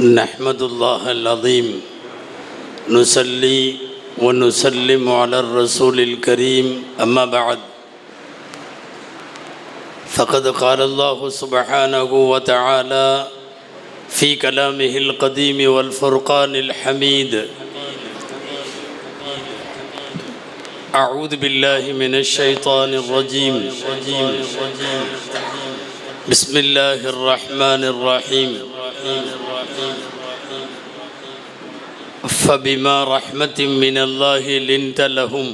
نحمد الله العظيم نصلي ونسلم على الرسول الكريم أما بعد فقد قال الله سبحانه وتعالى في كلامه القديم والفرقان الحميد أعوذ بالله من الشيطان الرجيم بسم الله الرحمن الرحيم فبما رحمة من الله لنت لهم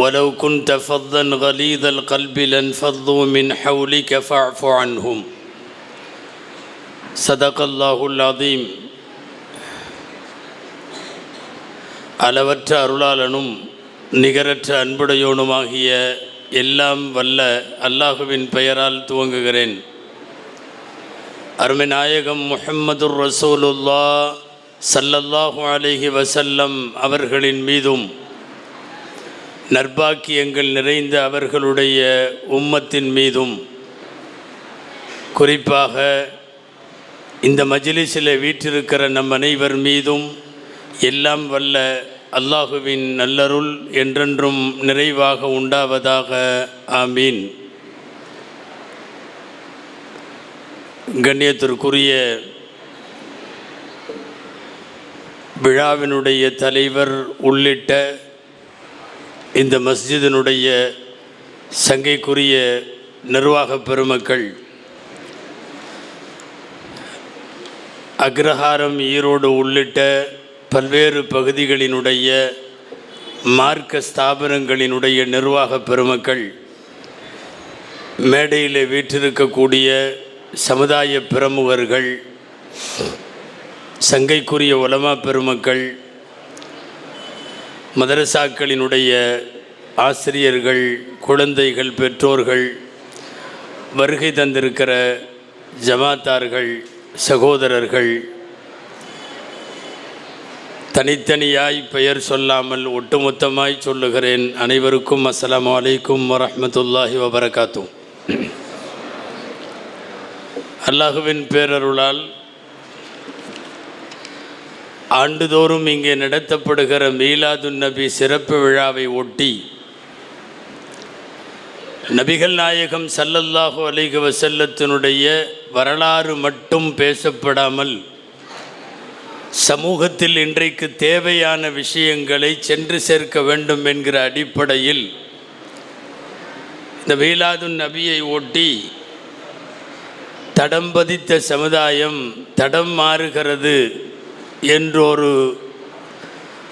ولو كنت فظا غليظ القلب لانفضوا من حولك فاعف عنهم صدق الله العظيم. அளவற்ற அருளாளனும் நிகரற்ற அன்புடையோனுமாகிய எல்லாம் வல்ல அல்லாஹுவின் பெயரால் துவங்குகிறேன். அருமை நாயகம் முஹம்மதுர் ரசூலுல்லாஹ் ஸல்லல்லாஹு அலைஹி வஸல்லம் அவர்களின் மீதும் நற்பாக்கியங்கள் நிறைந்த அவர்களுடைய உம்மத்தின் மீதும் குறிப்பாக இந்த மஜ்லிஸில் வீற்றிருக்கிற நம் அனைவர் மீதும் எல்லாம் வல்ல அல்லாஹுவின் நல்லருள் என்றென்றும் நிறைவாக உண்டாவதாக. ஆமீன். கண்ணியத்திற்குரிய விழாவினுடைய தலைவர் உள்ளிட்ட இந்த மஸ்ஜிதினுடைய சங்கைக்குரிய நிர்வாக பெருமக்கள், அக்ரஹாரம் ஈரோடு உள்ளிட்ட பல்வேறு பகுதிகளினுடைய மார்க்க ஸ்தாபனங்களினுடைய நிர்வாக பெருமக்கள், மேடையில் வீற்றிருக்கக்கூடிய சமுதாய பிரமுகர்கள், சங்கைக்குரிய உலமா பெருமக்கள், மதரசாக்களினுடைய ஆசிரியர்கள், குழந்தைகள், பெற்றோர்கள், வருகை தந்திருக்கிற ஜமாத்தார்கள், சகோதரர்கள், தனித்தனியாய் பெயர் சொல்லாமல் ஒட்டுமொத்தமாய் சொல்லுகிறேன். அனைவருக்கும் அஸ்ஸலாமு அலைக்கும் வரஹ்மத்துல்லாஹி வபரகாத்துஹ். அல்லாஹுவின் பேரருளால் ஆண்டுதோறும் இங்கே நடத்தப்படுகிற மீலாதுன் நபி சிறப்பு விழாவை ஒட்டி நபிகள் நாயகம் ஸல்லல்லாஹு அலைஹி வஸல்லத்தினுடைய வரலாறு மட்டும் பேசப்படாமல் சமூகத்தில் இன்றைக்கு தேவையான விஷயங்களை சென்று சேர்க்க வேண்டும் என்கிற அடிப்படையில் இந்த மீலாதுன் நபியை ஒட்டி தடம் பதித்த சமுதாயம் தடம் மாறுகிறது என்றொரு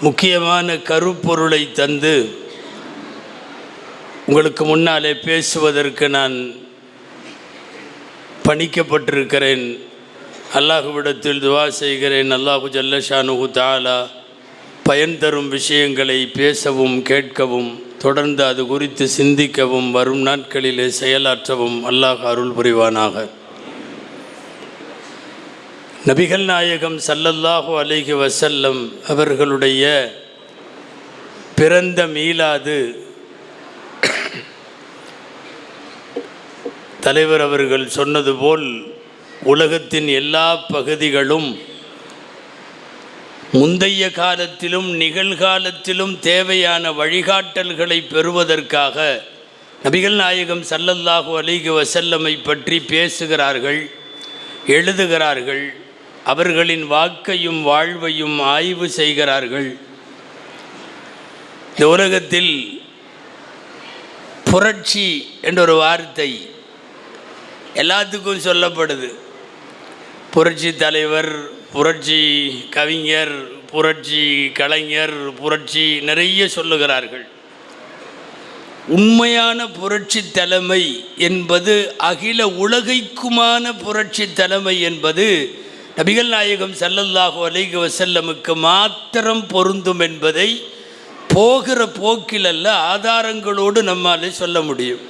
முக்கியமான கருப்பொருளை தந்து உங்களுக்கு முன்னாலே பேசுவதற்கு நான் பணிக்கப்பட்டிருக்கிறேன். அல்லாஹுவிடத்தில் துவா செய்கிறேன். அல்லாஹு ஜல்லஷானுஹு தஆலா பயன் தரும் விஷயங்களை பேசவும் கேட்கவும் தொடர்ந்து அது குறித்து சிந்திக்கவும் வரும் நாட்களிலே செயலாற்றவும் அல்லாஹ் அருள் புரிவானாக. நபிகள் நாயகம் ஸல்லல்லாஹு அலைஹி வஸல்லம் அவர்களுடைய பிறந்த மீலாது தலைவர் அவர்கள் சொன்னது போல் உலகத்தின் எல்லா பகுதிகளும் முந்தைய காலத்திலும் நிகழ்காலத்திலும் தேவையான வழிகாட்டல்களை பெறுவதற்காக நபிகள் நாயகம் ஸல்லல்லாஹு அலைஹி வஸல்லமை பற்றி பேசுகிறார்கள், எழுதுகிறார்கள், அவர்களின் வாக்கையும் வாழ்வையும் ஆய்வு செய்கிறார்கள். இந்த உலகத்தில் புரட்சி என்ற ஒரு வார்த்தை எல்லாத்துக்கும் சொல்லப்படுது. புரட்சி தலைவர், புரட்சி கவிஞர், புரட்சி கலைஞர், புரட்சி நிறைய சொல்லுகிறார்கள். உண்மையான புரட்சி தலைமை என்பது, அகில உலகைக்குமான புரட்சி தலைமை என்பது நபிகள் நாயகம் ஸல்லல்லாஹு அலைஹி வஸல்லமுக்கு மாத்திரம் பொருந்தும் என்பதை போகிற போக்கில் அல்ல, ஆதாரங்களோடு நம்மாலே சொல்ல முடியும்.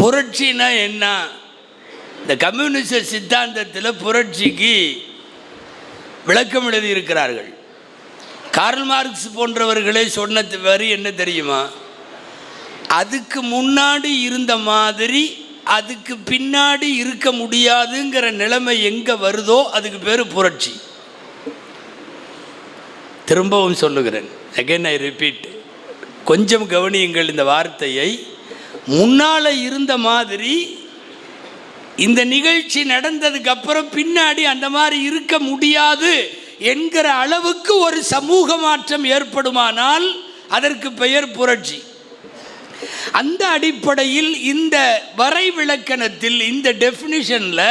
புரட்சினா என்ன? இந்த கம்யூனிச சித்தாந்தத்தில் புரட்சிக்கு விளக்கம் எழுதியிருக்கிறார்கள். கார்ல் மார்க்ஸ் போன்றவர்களே சொன்ன வரி என்ன தெரியுமா? அதுக்கு முன்னாடி இருந்த மாதிரி அதுக்கு பின்னாடி இருக்க முடியாதுங்கிற நிலைமை எங்கே வருதோ அதுக்கு பேர் புரட்சி. திரும்பவும் சொல்லுகிறேன், அகைன் ஐ ரிப்பீட், கொஞ்சம் கவனியுங்கள் இந்த வார்த்தையை. முன்னால் இருந்த மாதிரி இந்த நிகழ்ச்சி நடந்ததுக்கு அப்புறம் பின்னாடி அந்த மாதிரி இருக்க முடியாது என்கிற அளவுக்கு ஒரு சமூக மாற்றம் ஏற்படுமானால் அதற்கு பெயர் புரட்சி. அந்த அடிப்படையில் இந்த வரைவிலக்கணத்தில், இந்த டெஃபினிஷனில்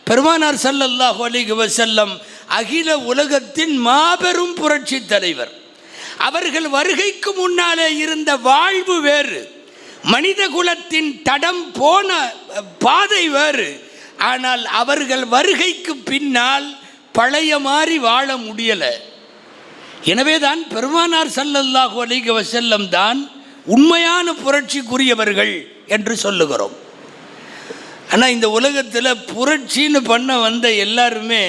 பெருமானார் ஸல்லல்லாஹு அலைஹி வஸல்லம் அகில உலகத்தின் மாபெரும் புரட்சி தலைவர். அவர்கள் வருகைக்கு முன்னாலே இருந்த வாழ்வு வேறு, மனித குலத்தின் தடம் போன பாதை வேறு. ஆனால் அவர்கள் வருகைக்கு பின்னால் பழைய மாதிரி வாழ முடியலை. எனவே தான் பெருமானார் ஸல்லல்லாஹு அலைஹி வஸல்லம் தான் உண்மையான புரட்சிக்குரியவர்கள் என்று சொல்லுகிறோம். ஆனால் இந்த உலகத்தில் புரட்சின்னு பண்ண வந்த எல்லாருமே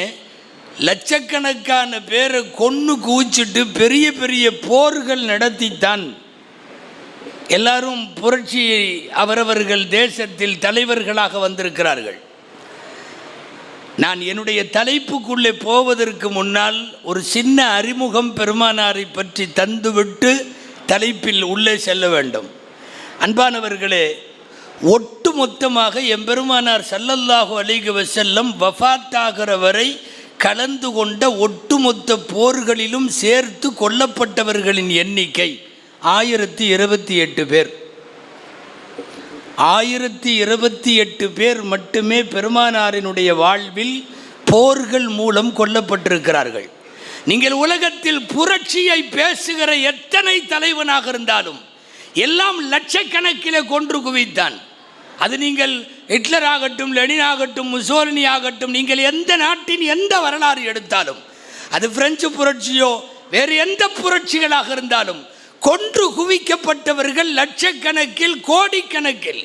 லட்சக்கணக்கான பேரை கொன்று குவிச்சிட்டு பெரிய பெரிய போர்கள் நடத்தித்தான் எல்லாரும் புரட்சியை அவரவர்கள் தேசத்தில் தலைவர்களாக வந்திருக்கிறார்கள். நான் என்னுடைய தலைப்புக்குள்ளே போவதற்கு முன்னால் ஒரு சின்ன அறிமுகம் பெருமானாரை பற்றி தந்துவிட்டு தலைப்பில் உள்ளே செல்ல வேண்டும். அன்பானவர்களே, ஒட்டு மொத்தமாக எம்பெருமானார் ஸல்லல்லாஹு அலைஹி வஸல்லம் வஃபாத்தாகிற வரை கலந்து கொண்ட ஒட்டுமொத்த போர்களிலும் சேர்த்து கொல்லப்பட்டவர்களின் எண்ணிக்கை 1028 பேர். 1028 பேர் மட்டுமே பெருமானாரினுடைய வாழ்வில் போர்கள் மூலம் கொல்லப்பட்டிருக்கிறார்கள். நீங்கள் உலகத்தில் புரட்சியை பேசுகிற எத்தனை தலைவனாக இருந்தாலும் எல்லாம் லட்சக்கணக்கிலே கொன்று குவித்தான். அது நீங்கள் ஹிட்லர் ஆகட்டும், லெனின் ஆகட்டும், முசோலினி ஆகட்டும், நீங்கள் எந்த நாட்டின் எந்த வரலாறு எடுத்தாலும், அது பிரெஞ்சு புரட்சியோ வேறு எந்த புரட்சிகளாக இருந்தாலும், கொன்று குவிக்கப்பட்டவர்கள் லட்சக்கணக்கில், கோடிக்கணக்கில்.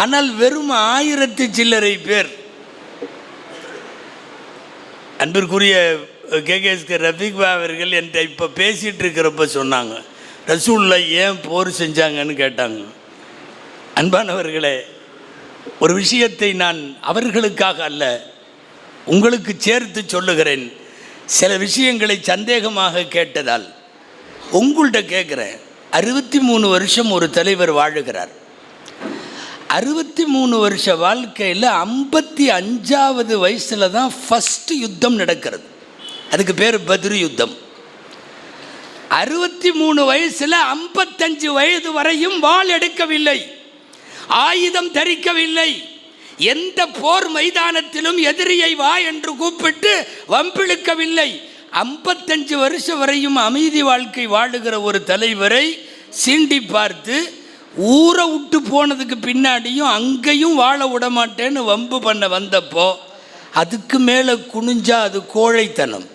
ஆனால் வெறும் 1000 சில்லறை பேர். அன்பிற்குரிய கேகேஎஸ்கே ரஃபீக் அவர்கள் என்கிட்ட இப்போ பேசிகிட்டு இருக்கிறப்ப சொன்னாங்க, ரசூலுல்லாஹ் ஏன் போர் செஞ்சாங்கன்னு கேட்டாங்க. அன்பானவர்களே, ஒரு விஷயத்தை நான் அவர்களுக்காக அல்ல உங்களுக்கு சேர்த்து சொல்லுகிறேன். சில விஷயங்களை சந்தேகமாக கேட்டதால் உங்கள்கிட்ட கேட்குறேன். 63 வருஷம் ஒரு தலைவர் வாழுகிறார். 63 வருஷ வாழ்க்கையில் 55வது வயசில் தான் ஃபஸ்ட்டு யுத்தம் நடக்கிறது. அதுக்கு பேர் பத்ரு யுத்தம். 63 வயசில் 55 வயது வரையும் வாள் எடுக்கவில்லை, ஆயுதம் தரிக்கவில்லை. எந்த போர் மைதானத்திலும் எதிரியை வா என்று கூப்பிட்டு வம்பிழுக்கவில்லை. 55 வருஷம் வரையும் அமைதி வாழ்க்கை வாழுகிற ஒரு தலைவரை சீண்டி பார்த்து ஊரை விட்டு போனதுக்கு பின்னாடியும் அங்கேயும் வாழ விட மாட்டேன்னு வம்பு பண்ண வந்தப்போ அதுக்கு மேலே குனிஞ்சா அது கோழைத்தனம்,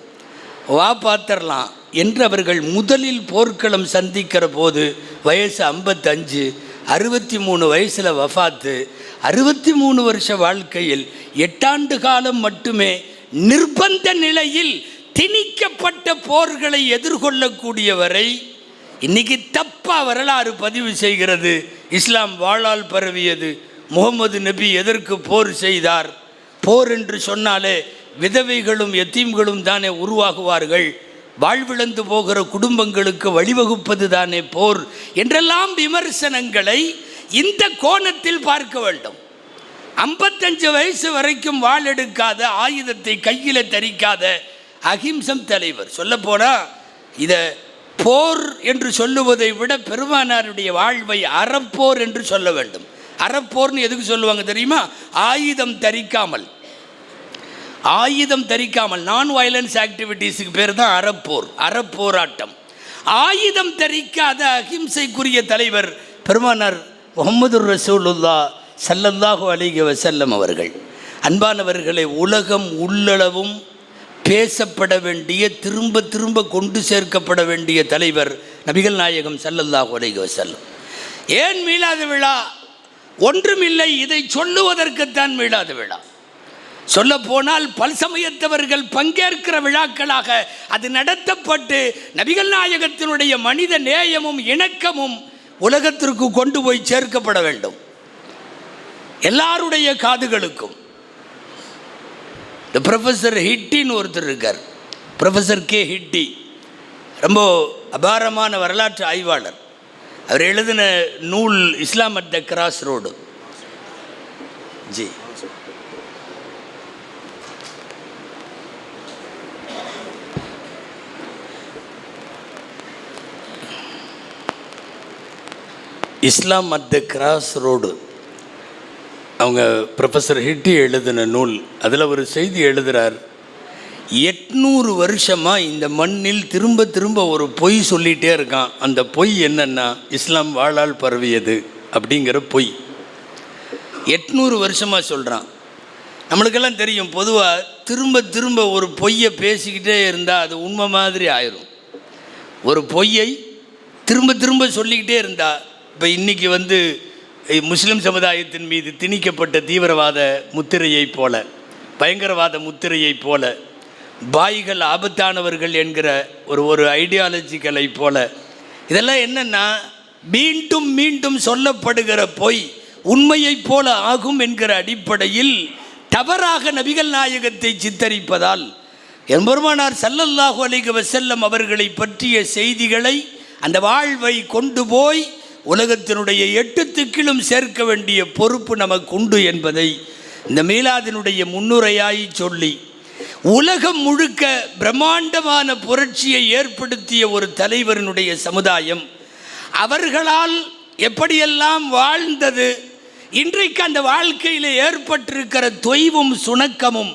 வா பார்த்துடலாம் என்று அவர்கள் முதலில் போர்க்களம் சந்திக்கிற போது வயசு 55, 63 வயசில் வஃபாத்து. 63 வருஷ வாழ்க்கையில் 8 ஆண்டு காலம் மட்டுமே நிர்பந்த நிலையில் திணிக்கப்பட்ட போர்களை எதிர்கொள்ளக்கூடியவரை இன்னைக்கு தப்பா வரலாறு பதிவு செய்கிறது. இஸ்லாம் வாளால் பரவியது, முகமது நபி எதற்கு போர் செய்தார், போர் என்று சொன்னாலே விதவைகளும் எத்தீம்களும் தானே உருவாகுவார்கள், வாழ்விழந்து போகிற குடும்பங்களுக்கு வழிவகுப்பது தானே போர் என்றெல்லாம் விமர்சனங்களை இந்த கோணத்தில் பார்க்க வேண்டும். 55 வயசு வரைக்கும் வாள் எடுக்காத, ஆயுதத்தை கையில் தரிக்காத அஹிம்சம் தலைவர். சொல்லப்போனால் இதை போர் என்று சொல்லுவதை விட பெருமானாருடைய வாழ்வை அறப்போர் என்று சொல்ல வேண்டும். அறப்போர்னு எதுக்கு சொல்லுவாங்க தெரியுமா? ஆயுதம் தரிக்காமல் நான் வயலன்ஸ் ஆக்டிவிட்டீஸுக்கு பேர் தான் அறப்போர், அறப்போராட்டம். ஆயுதம் தரிக்காத அஹிம்சைக்குரிய தலைவர் பெருமானார் முஹம்மது ரசூலுல்லாஹ் ஸல்லல்லாஹு அலைஹி வஸல்லம் அவர்கள். அன்பானவர்களை, உலகம் உள்ளளவும் பேசப்பட வேண்டிய, திரும்ப திரும்ப கொண்டு சேர்க்கப்பட வேண்டிய தலைவர் நபிகள் நாயகம் ஸல்லல்லாஹு அலைஹி வஸல்லம். ஏன் மீளாத விழா? ஒன்றுமில்லை, இதை சொல்லுவதற்குத்தான் மீளாத விழா. சொல்ல போனால் பல்சமயத்தவர்கள் பங்கேற்கிற விழாக்களாக அது நடத்தப்பட்டு நபிகள் நாயகத்தினுடைய மனித நேயமும் இணக்கமும் உலகத்திற்கு கொண்டு போய் சேர்க்கப்பட வேண்டும். எல்லாருடைய காதுகளுக்கும். இந்த ப்ரொஃபஸர் ஹிட்டின்னு ஒருத்தர் இருக்கார், ப்ரொஃபஸர் கே ஹிட்டி, ரொம்ப அபாரமான வரலாற்று ஆய்வாளர். அவர் எழுதின நூல் Islam at the cross road. ஜி Islam at the cross road, அவங்க ப்ரொஃபஸர் ஹிட்டி எழுதின நூல். அதில் ஒரு செய்தி எழுதுகிறார், 800 வருஷமாக இந்த மண்ணில் திரும்ப திரும்ப ஒரு பொய் சொல்லிகிட்டே இருக்கான். அந்த பொய் என்னன்னா, இஸ்லாம் வாளால் பரவியது அப்படிங்கிற பொய் 800 வருஷமாக சொல்கிறான். நம்மளுக்கெல்லாம் தெரியும், பொதுவாக திரும்ப திரும்ப ஒரு பொய்யை பேசிக்கிட்டே இருந்தால் அது உண்மை மாதிரி ஆயிரும். ஒரு பொய்யை திரும்ப திரும்ப சொல்லிக்கிட்டே இருந்தால், இப்போ இன்றைக்கி முஸ்லீம் சமுதாயத்தின் மீது திணிக்கப்பட்ட தீவிரவாத முத்திரையை போல, பயங்கரவாத முத்திரையை போல, பாய்கள் ஆபத்தானவர்கள் என்கிற ஒரு ஐடியாலஜிக்கலை போல, இதெல்லாம் என்னென்னா மீண்டும் மீண்டும் சொல்லப்படுகிற பொய் உண்மையைப் போல ஆகும் என்கிற அடிப்படையில் தவறாக நபிகள் நாயகத்தை சித்தரிப்பதால் எம்பெருமானார் ஸல்லல்லாஹு அலைஹி வஸல்லம் அவர்களை பற்றிய செய்திகளை, அந்த வாழ்வை கொண்டு போய் உலகத்தினுடைய 8 திக்கிலும் சேர்க்க வேண்டிய பொறுப்பு நமக்கு உண்டு என்பதை இந்த மீலாதினுடைய முன்னுரையாய் சொல்லி, உலகம் முழுக்க பிரம்மாண்டமான புரட்சியை ஏற்படுத்திய ஒரு தலைவரினுடைய சமுதாயம் அவர்களால் எப்படியெல்லாம் வாழ்ந்தது, இன்றைக்கு அந்த வாழ்க்கையில் ஏற்பட்டிருக்கிற தொய்வும் சுணக்கமும்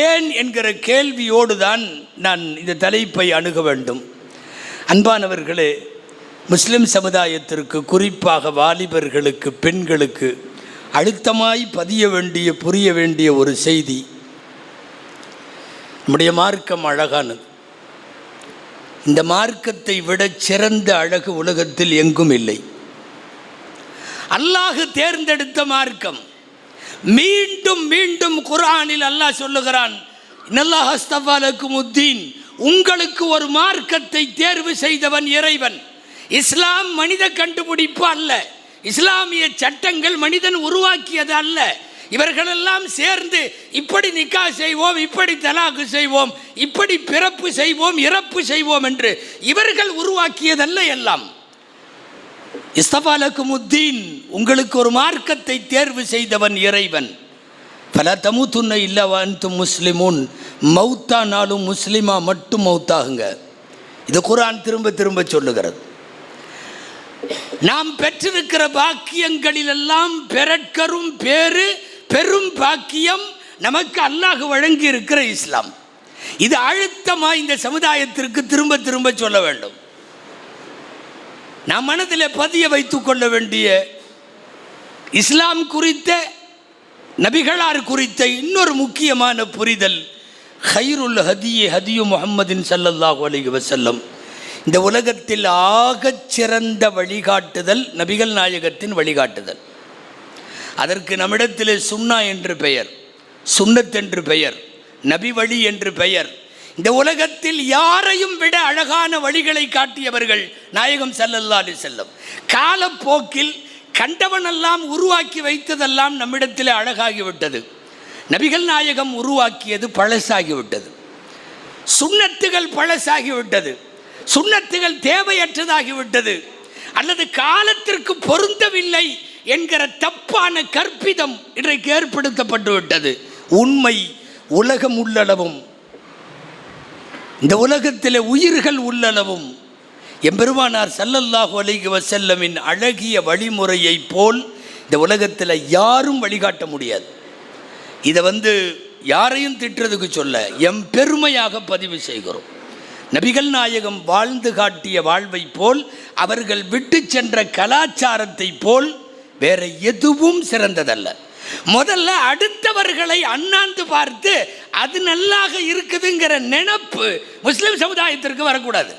ஏன் என்கிற கேள்வியோடு தான் நான் இந்த தலைப்பை அணுக வேண்டும். அன்பானவர்களே, முஸ்லிம் சமுதாயத்திற்கு, குறிப்பாக வாலிபர்களுக்கு, பெண்களுக்கு அழுத்தமாய் பதிய வேண்டிய, புரிய வேண்டிய ஒரு செய்தி, நம்முடைய மார்க்கம் அழகானது. இந்த மார்க்கத்தை விட சிறந்த அழகு உலகத்தில் எங்கும் இல்லை. அல்லாஹ் தேர்ந்தெடுத்த மார்க்கம். மீண்டும் மீண்டும் குர்ஆனில் அல்லாஹ் சொல்லுகிறான், இன்னல்லாஹ் அஸ்தஃபா லக்குமுத்தீன், உங்களுக்கு ஒரு மார்க்கத்தை தேர்வு செய்தவன் இறைவன். இஸ்லாம் மனித கண்டுபிடிப்பு அல்ல, இஸ்லாமிய சட்டங்கள் மனிதன் உருவாக்கியது அல்ல. இவர்களெல்லாம் சேர்ந்து இப்படி நிக்கா செய்வோம், இப்படி தலாக்கு செய்வோம், இப்படி பிறப்பு செய்வோம், இறப்பு செய்வோம் என்று இவர்கள் உருவாக்கியதல்ல எல்லாம். இஸ்தஃபா லக்குமுத்தீன், உங்களுக்கு ஒரு மார்க்கத்தை தேர்வு செய்தவன் இறைவன். ஃபலா தமூதுன்ன இல்லா வ அன்தும் முஸ்லிமூன், மௌத்தானாலும் முஸ்லிமா மட்டும் மௌத்தாகுங்க. இது குர்ஆன் திரும்ப திரும்ப சொல்லுகிறது. நாம் பெற்றிருக்கிற பாக்கியங்களிலெல்லாம் பெறற்கரும் பெரும் பாக்கியம் நமக்கு அல்லாஹ் வழங்கி இருக்கிற இஸ்லாம். இது அழுத்தமாக இந்த சமுதாயத்திற்கு திரும்ப திரும்ப சொல்ல வேண்டும். நாம் மனதில் பதிய வைத்துக் கொள்ள வேண்டிய, இஸ்லாம் குறித்த, நபிகளார் குறித்த இன்னொரு முக்கியமான புரிதல், ஹைருல் ஹதியே ஹதியு முஹம்மதின் ஸல்லல்லாஹு அலைஹி வஸல்லம். இந்த உலகத்தில் ஆகச் சிறந்த வழிகாட்டுதல் நபிகள் நாயகத்தின் வழிகாட்டுதல். அதற்கு நம்மிடத்திலே சுன்னா என்று பெயர், சுன்னத் என்று பெயர், நபி வழி என்று பெயர். இந்த உலகத்தில் யாரையும் விட அழகான வழிகளை காட்டியவர்கள் நாயகம் ஸல்லல்லாஹு அலைஹி வஸல்லம். காலப்போக்கில் கண்டவனெல்லாம் உருவாக்கி வைத்ததெல்லாம் நம்மிடத்தில் அழகாகிவிட்டது. நபிகள் நாயகம் உருவாக்கியது பழசாகிவிட்டது, சுன்னத்துகள் பழசாகிவிட்டது, சுன்னத்துகள் தேவையற்றதாகிவிட்டது, அல்லது காலத்திற்கு பொருந்தவில்லை என்கிற தப்பான கற்பிதம் இன்றைக்கு ஏற்படுத்தப்பட்டு விட்டது. உண்மை, உலகம் உள்ளளவும், இந்த உலகத்தில் உயிர்கள் உள்ளளவும் எம்பெருமானார் ஸல்லல்லாஹு அலைஹி வஸல்லமின் அழகிய வழிமுறையை போல் இந்த உலகத்தில் யாரும் வழிகாட்ட முடியாது. இதை யாரையும் திட்டுறதுக்கு சொல்ல, எம் பெருமையாக பதிவு செய்கிறோம். நபிகள் நாயகம் வாழ்ந்து காட்டிய வாழ்வை போல், அவர்கள் விட்டு சென்ற கலாச்சாரத்தை போல் வேற எதுவும் சிறந்ததல்ல. முதல்ல அடுத்தவர்களை அண்ணாந்து பார்த்து அது நல்லாக இருக்குதுங்கிற நினைப்பு முஸ்லிம் சமுதாயத்திற்கு வரக்கூடாது.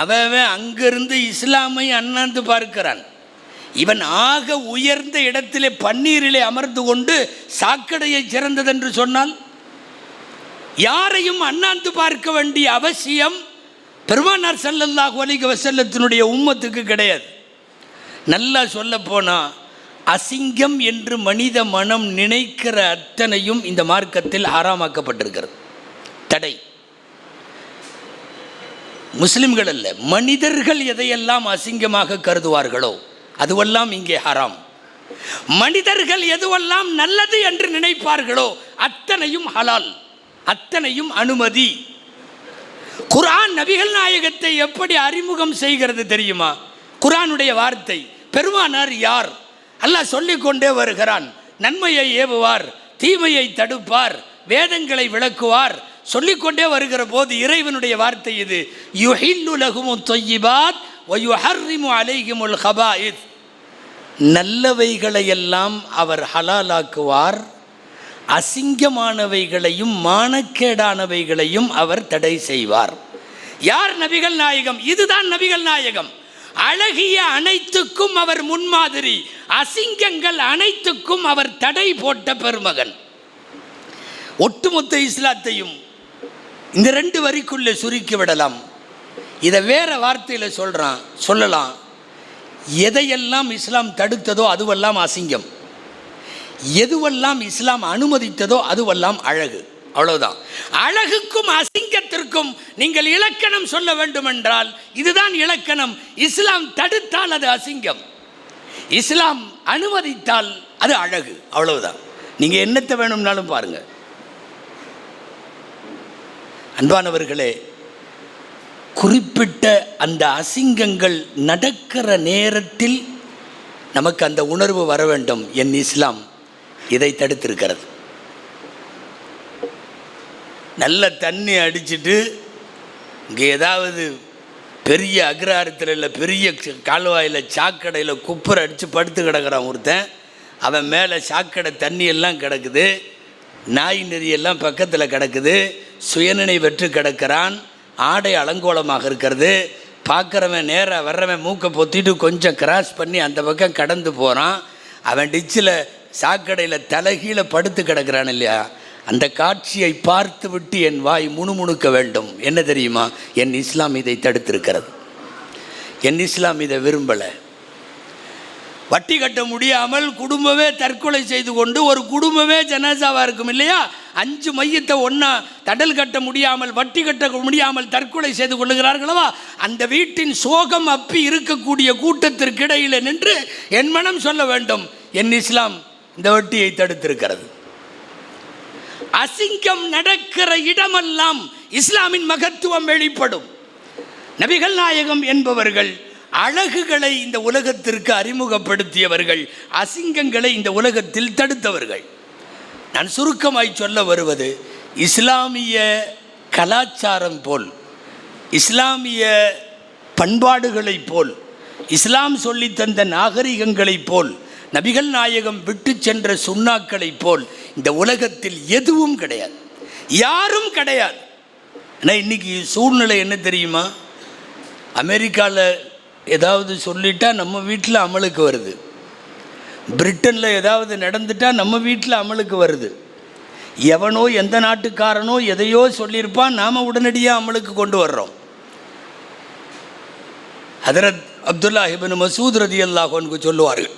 அவன் அங்கிருந்து இஸ்லாமை அண்ணாந்து பார்க்கிறான். இவன் ஆக உயர்ந்த இடத்திலே பன்னீரிலே அமர்ந்து கொண்டு சாக்கடையை சிறந்ததென்று சொன்னால், யாரையும் அண்ணாந்து பார்க்க வேண்டிய அவசியம் பெருமானார் ஸல்லல்லாஹு அலைஹி வஸல்லத்தினுடைய உம்மத்துக்கு கிடையாது. நல்லா சொல்ல போனால் அசிங்கம் என்று மனித மனம் நினைக்கிற அத்தனையும் இந்த மார்க்கத்தில் ஹராமாக்கப்பட்டிருக்கிறது. தடை. முஸ்லிம்கள் அல்ல, மனிதர்கள் எதையெல்லாம் அசிங்கமாக கருதுவார்களோ அதுவெல்லாம் இங்கே ஹராம். மனிதர்கள் எதுவெல்லாம் நல்லது என்று நினைப்பார்களோ அத்தனையும் ஹலால், அத்தனையும் அனுமதி. குர்ஆன் நபிகள் நாயகத்தை எப்படி அறிமுகம் செய்கிறது தெரியுமா? குர்ஆனுடைய வார்த்தை. பெருமானார் யார்? அல்லாஹ் சொல்லிக்கொண்டே வருகிறான். நன்மையை ஏவுவார், தீமையை தடுப்பார், வேதங்களை விளக்குவார், சொல்லிக்கொண்டே வருகிற போது இறைவனுடைய வார்த்தை இது. யுஹில்லு லஹுமுத் த்வய்யிபாத் வ யுஹர்ரிமு அலைஹிமுல் ஹபாயித். நல்லவைகளையெல்லாம் அவர் ஹலாலாக்குவார், அசிங்கமானவைகளையும் மானக்கேடானவைகளையும் அவர் தடை செய்வார். யார்? நபிகள் நாயகம். இதுதான் நபிகள் நாயகம். அழகிய அனைத்துக்கும் அவர் முன்மாதிரி, அசிங்கங்கள் அனைத்துக்கும் அவர் தடை போட்ட பெருமகன். ஒட்டுமொத்த இஸ்லாத்தையும் இந்த 2 வரிக்குள்ளே சுருக்கி விடலாம். இதை வேற வார்த்தையில் சொல்லலாம். எதையெல்லாம் இஸ்லாம் தடுத்ததோ அதுவெல்லாம் அசிங்கம், எதுவெல்லாம் இஸ்லாம் அனுமதித்ததோ அதுவெல்லாம் அழகு. அவ்வளவுதான். அழகுக்கும் அசிங்கத்திற்கும் நீங்கள் இலக்கணம் சொல்ல வேண்டும் என்றால் இதுதான் இலக்கணம். இஸ்லாம் தடுத்தால் அது அசிங்கம், இஸ்லாம் அனுமதித்தால் அது அழகு. அவ்வளவுதான். நீங்கள் என்னத்தை வேணும்னாலும் பாருங்க. அன்பானவர்களே, குறிப்பிட்ட அந்த அசிங்கங்கள் நடக்கிற நேரத்தில் நமக்கு அந்த உணர்வு வர வேண்டும். என் இஸ்லாம் இதை தடுத்திருக்கிறது. நல்ல தண்ணி அடிச்சுட்டு இங்கே ஏதாவது பெரிய அக்ரஹாரத்தில் இல்லை, பெரிய கால்வாயில் சாக்கடையில் குப்பரை அடித்து படுத்து கிடக்கிறான் ஒருத்தன். அவன் மேலே சாக்கடை தண்ணியெல்லாம் கிடக்குது, நாய் நெறியெல்லாம் பக்கத்தில் கிடக்குது, சுயநினைவற்று கிடக்கிறான், ஆடை அலங்கோலமாக இருக்கிறது. பார்க்குறவன் நேராக வர்றவன் மூக்கை பொத்திட்டு கொஞ்சம் கிராஸ் பண்ணி அந்த பக்கம் கடந்து போகிறான். அவன் டிச்சில் சாக்கடையில் தலைகீழ படுத்து கிடக்கிறான் இல்லையா? அந்த காட்சியை பார்த்து விட்டு என் வாய் முணுமுணுக்க வேண்டும். என்ன தெரியுமா? என் இஸ்லாம் இதை தடுத்திருக்கிறது. என் இஸ்லாம் இதை விரும்பலை. வட்டி கட்ட முடியாமல் குடும்பமே தற்கொலை செய்து கொண்டு, ஒரு குடும்பமே ஜனாசாவாக இருக்கும் இல்லையா? 5 மையத்தை ஒன்றா தடல் கட்ட முடியாமல், வட்டி கட்ட முடியாமல் தற்கொலை செய்து கொள்ளுகிறார்களவா? அந்த வீட்டின் சோகம் அப்பி இருக்கக்கூடிய கூட்டத்திற்கு இடையில் நின்று என் மனம் சொல்ல வேண்டும், என் இஸ்லாம் இந்த வட்டியை தடுத்திருக்கிறது. அசிங்கம் நடக்கிற இடமெல்லாம் இஸ்லாமின் மகத்துவம் வெளிப்படும். நபிகள் நாயகம் என்பவர்கள் அழகுகளை இந்த உலகத்திற்கு அறிமுகப்படுத்தியவர்கள், அசிங்கங்களை இந்த உலகத்தில் தடுத்தவர்கள். நான் சுருக்கமாய் சொல்ல வருவது, இஸ்லாமிய கலாச்சாரம் போல், இஸ்லாமிய பண்பாடுகளைப் போல், இஸ்லாம் சொல்லி தந்த நாகரிகங்களைப் போல், நபிகள் நாயகம் விட்டு சென்ற சுன்னாக்களைப் போல் இந்த உலகத்தில் எதுவும் கிடையாது, யாரும் கிடையாது. ஆனால் இன்றைக்கி சூழ்நிலை என்ன தெரியுமா? அமெரிக்காவில் ஏதாவது சொல்லிட்டா நம்ம வீட்டில் அமலுக்கு வருது, பிரிட்டனில் ஏதாவது நடந்துட்டால் நம்ம வீட்டில் அமலுக்கு வருது. எவனோ எந்த நாட்டுக்காரனோ எதையோ சொல்லியிருப்பான், நாம் உடனடியாக அமலுக்கு கொண்டு வர்றோம். ஹதரத் அப்துல்லா இப்னு மசூத் ரலியல்லாஹு அன்ஹு சொல்லுவார்கள்,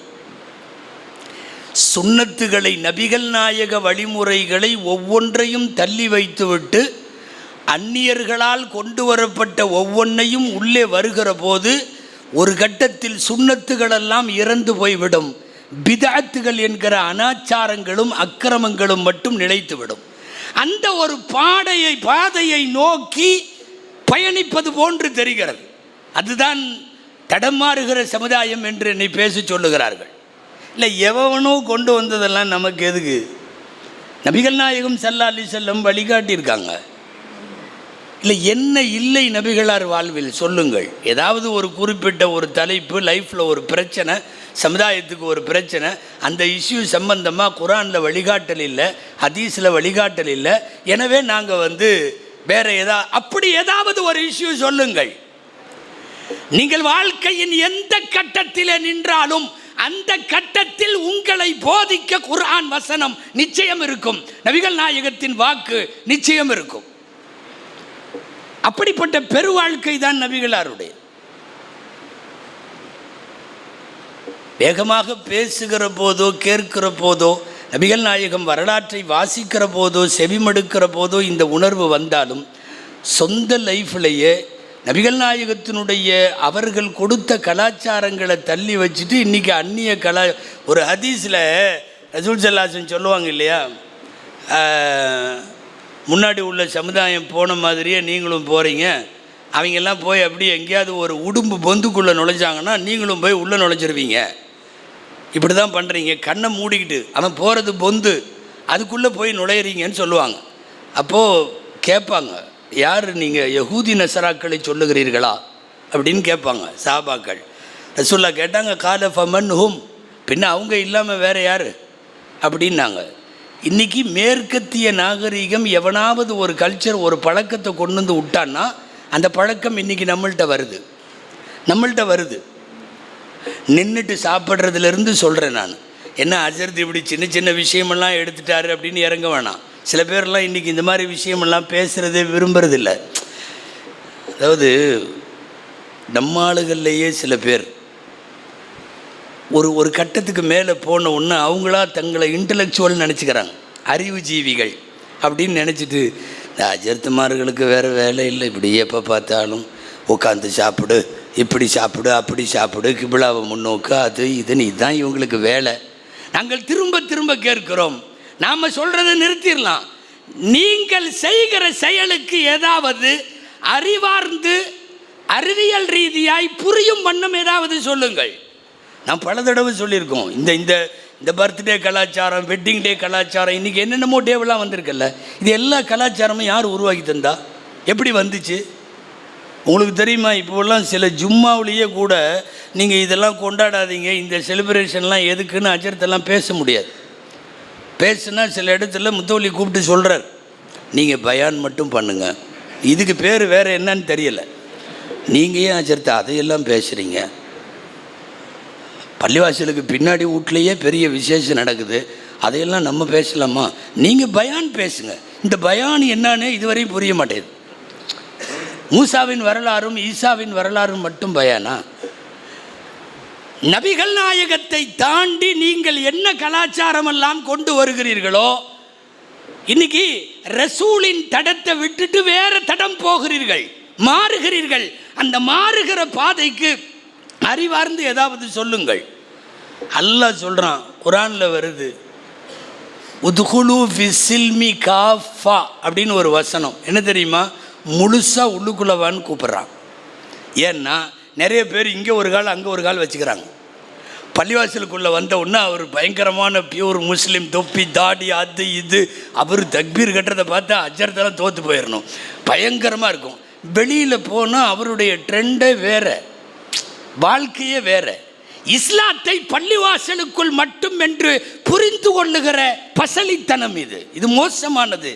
சுன்னத்துகளை, நபிகள் நாயக வழிமுறைகளை ஒவ்வொன்றையும் தள்ளி வைத்துவிட்டு அந்நியர்களால் கொண்டு வரப்பட்ட ஒவ்வொன்றையும் உள்ளே வருகிற போது ஒரு கட்டத்தில் சுன்னத்துகளெல்லாம் இறந்து போய்விடும். பிதஅத்துகள் என்கிற அனாச்சாரங்களும் அக்கிரமங்களும் மட்டும் நிலைத்துவிடும். அந்த ஒரு பாதையை நோக்கி பயணிப்பது போன்று தெரிகிறது. அதுதான் தடமாறுகிற சமுதாயம் என்று என்னை பேச சொல்லுகிறார்கள். இல்லை, எவனோ கொண்டு வந்ததெல்லாம் நமக்கு எதுக்கு? நபிகள் நாயகம் ஸல்லல்லாஹு அலைஹி வஸல்லம் வழிகாட்டியிருக்காங்க. இல்லை, என்ன இல்லை நபிகளார் வாழ்வில் சொல்லுங்கள். ஏதாவது ஒரு குறிப்பிட்ட ஒரு தலைப்பு, லைஃப்பில் ஒரு பிரச்சனை, சமுதாயத்துக்கு ஒரு பிரச்சனை, அந்த இஷ்யூ சம்பந்தமாக குர்ஆனில் வழிகாட்டல் இல்லை, ஹதீஸில் வழிகாட்டல் இல்லை, எனவே நாங்கள் வேறு அப்படி ஏதாவது ஒரு இஷ்யூ சொல்லுங்கள். நீங்கள் வாழ்க்கையின் எந்த கட்டத்தில் நின்றாலும் அந்த கட்டத்தில் உங்களை போதிக்க குர்ஆன் வசனம் நிச்சயம் இருக்கும், நபிகள் நாயகத்தின் வாக்கு நிச்சயம் இருக்கும். அப்படிப்பட்ட பெரு வாழ்க்கை தான் நபிகளாருடைய. வேகமாக பேசுகிற போதோ கேட்கிற போதோ நபிகள் நாயகம் வரலாற்றை வாசிக்கிற போதோ செவிமடுக்கிற போதோ இந்த உணர்வு வந்தாலும் சொந்த லைஃப்லையே நபிகள் நாயகத்தினுடைய அவர்கள் கொடுத்த கலாச்சாரங்களை தள்ளி வச்சுட்டு இன்றைக்கி அந்நிய ஒரு ஹதீஸில் ரசூல் ஸல்லல்லாஹு சொல்லுவாங்க இல்லையா, முன்னாடி உள்ள சமுதாயம் போன மாதிரியே நீங்களும் போகிறீங்க, அவங்கெல்லாம் போய் அப்படியே எங்கேயாவது ஒரு உடும்பு பொந்துக்குள்ளே நுழைஞ்சாங்கன்னா நீங்களும் போய் உள்ளே நுழைஞ்சிருவீங்க. இப்படி தான் பண்ணுறீங்க, கண்ணை மூடிக்கிட்டு அவன் போகிறது பொந்து, அதுக்குள்ளே போய் நுழையிறீங்கன்னு சொல்லுவாங்க. அப்போது கேட்பாங்க, யார் நீங்கள் யஹூதி நசராக்களை சொல்லுகிறீர்களா அப்படின்னு கேட்பாங்க சஹாபாக்கள். ரசூலுல்லாஹ் கேட்டாங்க, கால ஃபமன் ஹும், பின்ன அவங்க இல்லாமல் வேறு யார் அப்படின்னாங்க. இன்றைக்கி மேற்கத்திய நாகரீகம் எவனாவது ஒரு கல்ச்சர் ஒரு பழக்கத்தை கொண்டு வந்து விட்டான்னா அந்த பழக்கம் இன்றைக்கி நம்மள்கிட்ட வருது. நின்றுட்டு சாப்பிட்றதுலேருந்து சொல்கிறேன் நான். என்ன அஜர்த்து இப்படி சின்ன சின்ன விஷயமெல்லாம் எடுத்துட்டாரு அப்படின்னு இறங்க வேணாம். சில பேர்லாம் இன்றைக்கி இந்த மாதிரி விஷயமெல்லாம் பேசுகிறதே விரும்புறதில்லை. அதாவது நம்ம ஆளுகள்லேயே சில பேர் ஒரு கட்டத்துக்கு மேலே போன ஒன்று அவங்களா தங்களை இன்டலெக்சுவல் நினச்சிக்கிறாங்க, அறிவு ஜீவிகள் அப்படின்னு நினச்சிட்டு, இந்த அஜர்த்துமார்களுக்கு வேறு வேலை இல்லை, இப்படி எப்போ பார்த்தாலும் உட்காந்து சாப்பிடு, இப்படி சாப்பிடு, அப்படி சாப்பிடு, கிபிலாவை முன்னோக்கு, அது இதுன்னு இதுதான் இவங்களுக்கு வேலை. நாங்கள் திரும்ப திரும்ப கேட்கிறோம், நாம் சொல்கிறத நிறுத்திடலாம். நீங்கள் செய்கிற செயலுக்கு ஏதாவது அறிவார்ந்து அறிவியல் ரீதியாய் புரியும் வண்ணம் ஏதாவது சொல்லுங்கள். நான் பல தடவை சொல்லியிருக்கோம், இந்த இந்த இந்த பர்த்டே கலாச்சாரம், வெட்டிங் டே கலாச்சாரம், இன்றைக்கி என்னென்னமோ டேவெல்லாம் வந்திருக்குல்ல, இது எல்லா கலாச்சாரமும் யார் உருவாக்கி தந்தா, எப்படி வந்துச்சு உங்களுக்கு தெரியுமா? இப்போல்லாம் சில ஜும்மாவிலேயே கூட நீங்கள் இதெல்லாம் கொண்டாடாதீங்க, இந்த செலிப்ரேஷன்லாம் எதுக்குன்னு அஜர்த்தெல்லாம் பேச முடியாது. பேசுனா சில இடத்துல முத்தவலி கூப்பிட்டு சொல்கிறார், நீங்கள் பயான் மட்டும் பண்ணுங்கள், இதுக்கு பேர் வேறு என்னன்னு தெரியலை, நீங்கள் ஏன் அஜர்த்த அதையெல்லாம் பேசுகிறீங்க? பள்ளிவாசலுக்கு பின்னாடி வீட்லேயே பெரிய விசேஷம் நடக்குது, அதையெல்லாம் நம்ம பேசலாமா? நீங்கள் பயான் பேசுங்க. இந்த பயான் என்னன்னு இதுவரையும் புரிய மாட்டேங்குது. மூசாவின் வரலாறும் ஈசாவின் வரலாறும் மட்டும் பயானா? நபிகள் நாயகத்தை தாண்டி நீங்கள் என்ன கலாச்சாரம் எல்லாம் கொண்டு வருகிறீர்களோ, இன்னைக்கு ரசூலின் தடத்தை விட்டுட்டு வேற தடம் போகிறீர்கள், மாறுகிறீர்கள். அந்த மாறுகிற பாதைக்கு அறிவார்ந்து ஏதாவது சொல்லுங்கள். அல்லாஹ் சொல்கிறான், குரானில் வருது, உத்குலு ஃபிஸ்ஸில்மி காஃபா அப்படின்னு ஒரு வசனம். என்ன தெரியுமா? முழுசாக உள்ளுக்குள்ளவான்னு கூப்பிட்றான். ஏன்னா நிறைய பேர் இங்கே ஒரு கால் அங்கே ஒரு கால் வச்சுக்கிறாங்க. பள்ளிவாசலுக்குள்ளே வந்த உடனே அவர் பயங்கரமான பியூர் முஸ்லீம், தொப்பி தாடி அது இது, அவர் தக்பீர் கட்டுறதை பார்த்தா அஜர்த்தெல்லாம் தோற்று போயிடணும், பயங்கரமாக இருக்கும். வெளியில் போனால் அவருடைய ட்ரெண்டே வேறு, வாழ்க்கையே வேறு. இஸ்லாத்தை பள்ளிவாசலுக்குள் மட்டும் என்று புரிந்து கொள்ளுகிற பசலித்தனம் இது மோசமானது.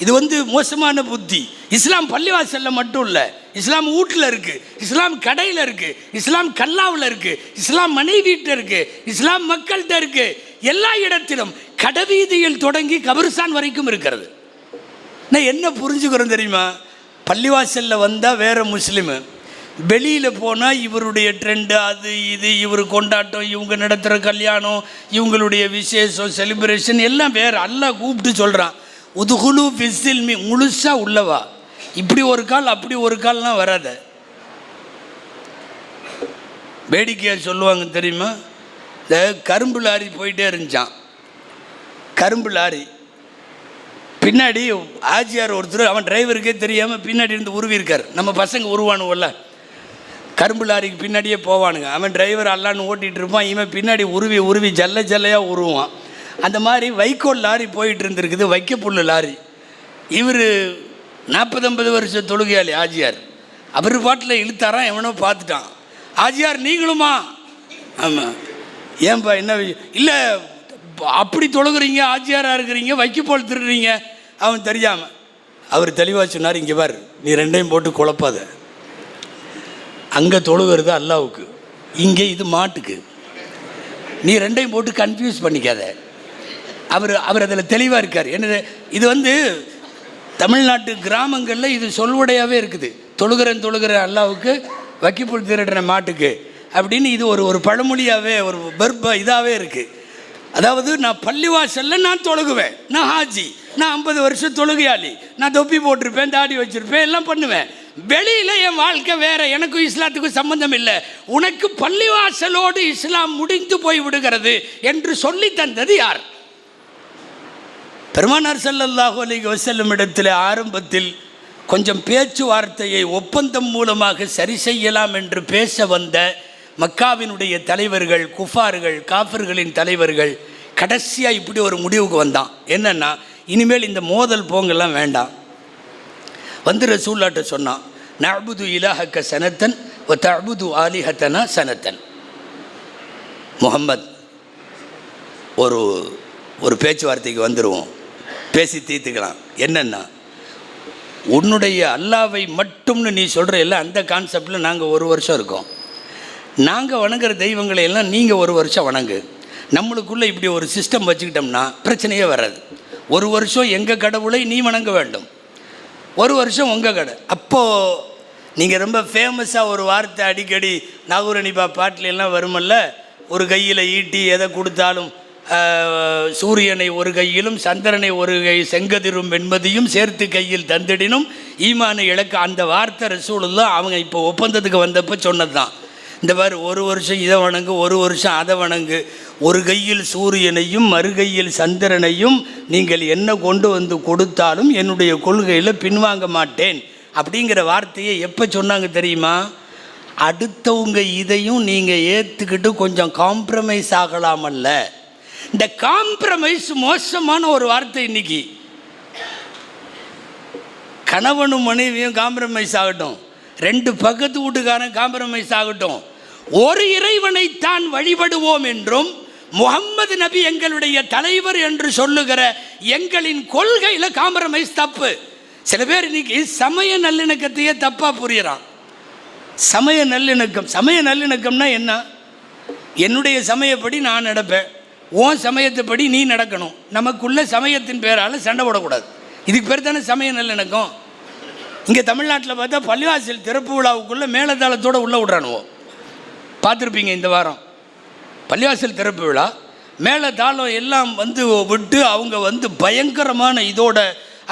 இது மோசமான புத்தி. இஸ்லாம் பள்ளிவாசலில் மட்டும் இல்லை, இஸ்லாம் வீட்டில் இருக்குது, இஸ்லாம் கடையில் இருக்குது, இஸ்லாம் கல்லாவில் இருக்குது, இஸ்லாம் மனைவிட்ட இருக்குது, இஸ்லாம் மக்கள்கிட்ட இருக்குது, எல்லா இடத்திலும் கடைவீதியில் தொடங்கி கபர்ஸ்தான் வரைக்கும் இருக்கிறது. நான் என்ன புரிஞ்சுக்கிறோம் தெரியுமா? பள்ளிவாசலில் வந்தால் வேறு முஸ்லீமு, வெளியில் போனால் இவருடைய ட்ரெண்டு அது இது, இவர் கொண்டாட்டம், இவங்க நடத்துகிற கல்யாணம், இவங்களுடைய விசேஷம், செலிப்ரேஷன் எல்லாம் வேறு. அல்லாஹ் கூப்பிட்டு சொல்கிறான், உதுகுலு ஃபிஸ்ஸில்மி, முழுசாக உள்ளவா. இப்படி ஒரு கால் அப்படி ஒரு கால்லாம் வராத. வேடிக்கையாக சொல்லுவாங்க தெரியுமா? இந்த கரும்பு லாரி போயிட்டே இருந்துச்சான். கரும்பு லாரி பின்னாடி ஆஜியார் ஒருத்தர், அவன் டிரைவருக்கே தெரியாமல் பின்னாடி இருந்து உருவிருக்கார். நம்ம பசங்க உருவானுவல்ல, கரும்பு லாரிக்கு பின்னாடியே போவானுங்க. அவன் டிரைவர் அல்லான்னு ஓட்டிகிட்டு இருப்பான், இவன் பின்னாடி உருவி ஜல்லையாக உருவான். அந்த மாதிரி வைக்கோல் லாரி போயிட்டு இருந்திருக்குது, வைக்கப்புல்லு லாரி. இவர் 40-50 வருஷம் தொழுகையாளி ஆஜியார். அவர் பாட்டில் இழுத்தாரான், எவனோ பார்த்துட்டான். ஆஜியார் நீங்களுமா? ஆமாம். ஏன்பா என்ன விஷயம்? இல்லை அப்படி தொழுகிறீங்க, ஆஜியாராக இருக்கிறீங்க, வைக்கப்போல் திருடுறீங்க. அவன் தெரியாமல் அவர் தெளிவாக சொன்னார், இங்கே பார், நீ ரெண்டையும் போட்டு குழப்பாத. அங்கே தொழுகிறது அல்லாவுக்கு, இங்கே இது மாட்டுக்கு, நீ ரெண்டையும் போட்டு கன்ஃபியூஸ் பண்ணிக்காத. அவர் அதில் தெளிவாக இருக்கார். என்னது இது தமிழ்நாட்டு கிராமங்களில் இது சொல்வடையாகவே இருக்குது. தொழுகிறேன் அல்லாவுக்கு, வைக்கப்புல் திருடுற மாட்டுக்கு. அப்படின்னு இது ஒரு பழமொழியாகவே ஒரு இதாகவே இருக்குது. அதாவது நான் பள்ளிவாசலில் நான் தொழுகுவேன், நான் ஹாஜி, நான் 50 வருஷம் தொழுகையாளி, நான் தொப்பி போட்டிருப்பேன், தாடி வச்சுருப்பேன், எல்லாம் பண்ணுவேன். வெளியில் என் வாழ்க்கை வேறு, எனக்கும் இஸ்லாத்துக்கும் சம்பந்தம் இல்லை. உனக்கு பள்ளிவாசலோடு இஸ்லாம் முடிந்து போய் விடுகிறது என்று சொல்லி தந்தது யார்? பெருமானார் ஸல்லல்லாஹு அலைஹி வஸல்லம் இடத்தில் ஆரம்பத்தில் கொஞ்சம் பேச்சுவார்த்தையை ஒப்பந்தம் மூலமாக சரி செய்யலாம் என்று பேச வந்த மக்காவினுடைய தலைவர்கள், குஃபார்கள், காஃபிர்களின் தலைவர்கள் கடைசியாக இப்படி ஒரு முடிவுக்கு வந்தான். என்னென்னா, இனிமேல் இந்த மோதல் போங்கெல்லாம் வேண்டாம். வந்து ரசூல்லாட்ட சொன்னான், நஅ்புது இலாஹக்க சனத்தன் வ தஅ்புது ஆலிஹத்தனா சனத்தன். முஹம்மத், ஒரு பேச்சுவார்த்தைக்கு வந்துடுவோம், பேசி தீர்த்துக்கலாம். என்னென்னா, உன்னுடைய அல்லாவை மட்டும்னு நீ சொல்கிற எல்லாம் அந்த கான்செப்டில் நாங்கள் 1 வருஷம் இருக்கோம். நாங்கள் வணங்குற தெய்வங்களை எல்லாம் நீங்கள் 1 வருஷம் வணங்கு. நம்மளுக்குள்ளே இப்படி ஒரு சிஸ்டம் வச்சுக்கிட்டோம்னா பிரச்சனையே வராது. 1 வருஷம் எங்கள் கடவுளை நீ வணங்க வேண்டும், 1 வருஷம் உங்கள் கடை. அப்போது நீங்கள் ரொம்ப ஃபேமஸாக ஒரு வார்த்தை அடிக்கடி நாகூரணிபா பாட்டிலெல்லாம் வருமல்ல, ஒரு கையில் ஈட்டி எதை கொடுத்தாலும் சூரியனை ஒரு கையிலும் சந்திரனை ஒரு கை செங்கதிரும் என்பதையும் சேர்த்து கையில் தந்திடினும் ஈமானை இழக்க. அந்த வார்த்தை ரசூலுல்லாஹ் அவங்க இப்போ ஒப்பந்தத்துக்கு வந்தப்போ சொன்னது தான். இந்த மாதிரி 1 வருஷம் இதை வணங்கு, 1 வருஷம் அதை வணங்கு, ஒரு கையில் சூரியனையும் மறுகையில் சந்திரனையும் நீங்கள் என்ன கொண்டு வந்து கொடுத்தாலும் என்னுடைய கொள்கையில் பின்வாங்க மாட்டேன் அப்படிங்கிற வார்த்தையை எப்போ சொன்னாங்க தெரியுமா? அடுத்தவங்க இதையும் நீங்கள் ஏற்றுக்கிட்டு கொஞ்சம் காம்ப்ரமைஸ் ஆகலாமல்ல. இந்த காம்ப்ரமைஸ் மோசமான ஒரு வார்த்தை. இன்னைக்கு கணவனும் மனைவியும் காம்ப்ரமைஸ் ஆகட்டும், 2 பக்கத்து வீட்டுக்காரன் காம்ப்ரமைஸ் ஆகட்டும், ஒரு இறைவனைத்தான் வழிபடுவோம் என்றும் முஹம்மது நபி எங்களுடைய தலைவர் என்று சொல்லுகிற எங்களின் கொள்கையில் காம்ப்ரமைஸ் தப்பு. சில பேர் இன்னைக்கு சமய நல்லிணக்கத்தையே தப்பாக புரியறான். சமய நல்லிணக்கம்னா என்ன? என்னுடைய சமயப்படி நான் நடப்பேன், உன் சமயத்தைப்படி நீ நடக்கணும், நமக்குள்ள சமயத்தின் பேரால் சண்டை போடக்கூடாது. இதுக்கு பேர் தானே சமய நல்லிணக்கம். இங்கே தமிழ்நாட்டில் பார்த்தா பள்ளிவாசல் திறப்பு விழாவுக்குள்ளே மேலதாளத்தோடு உள்ளே விட்றானுவோம், பார்த்துருப்பீங்க. இந்த வாரம் பள்ளிவாசல் திறப்பு விழா, மேலதாளம் எல்லாம் விட்டு அவங்க பயங்கரமான இதோட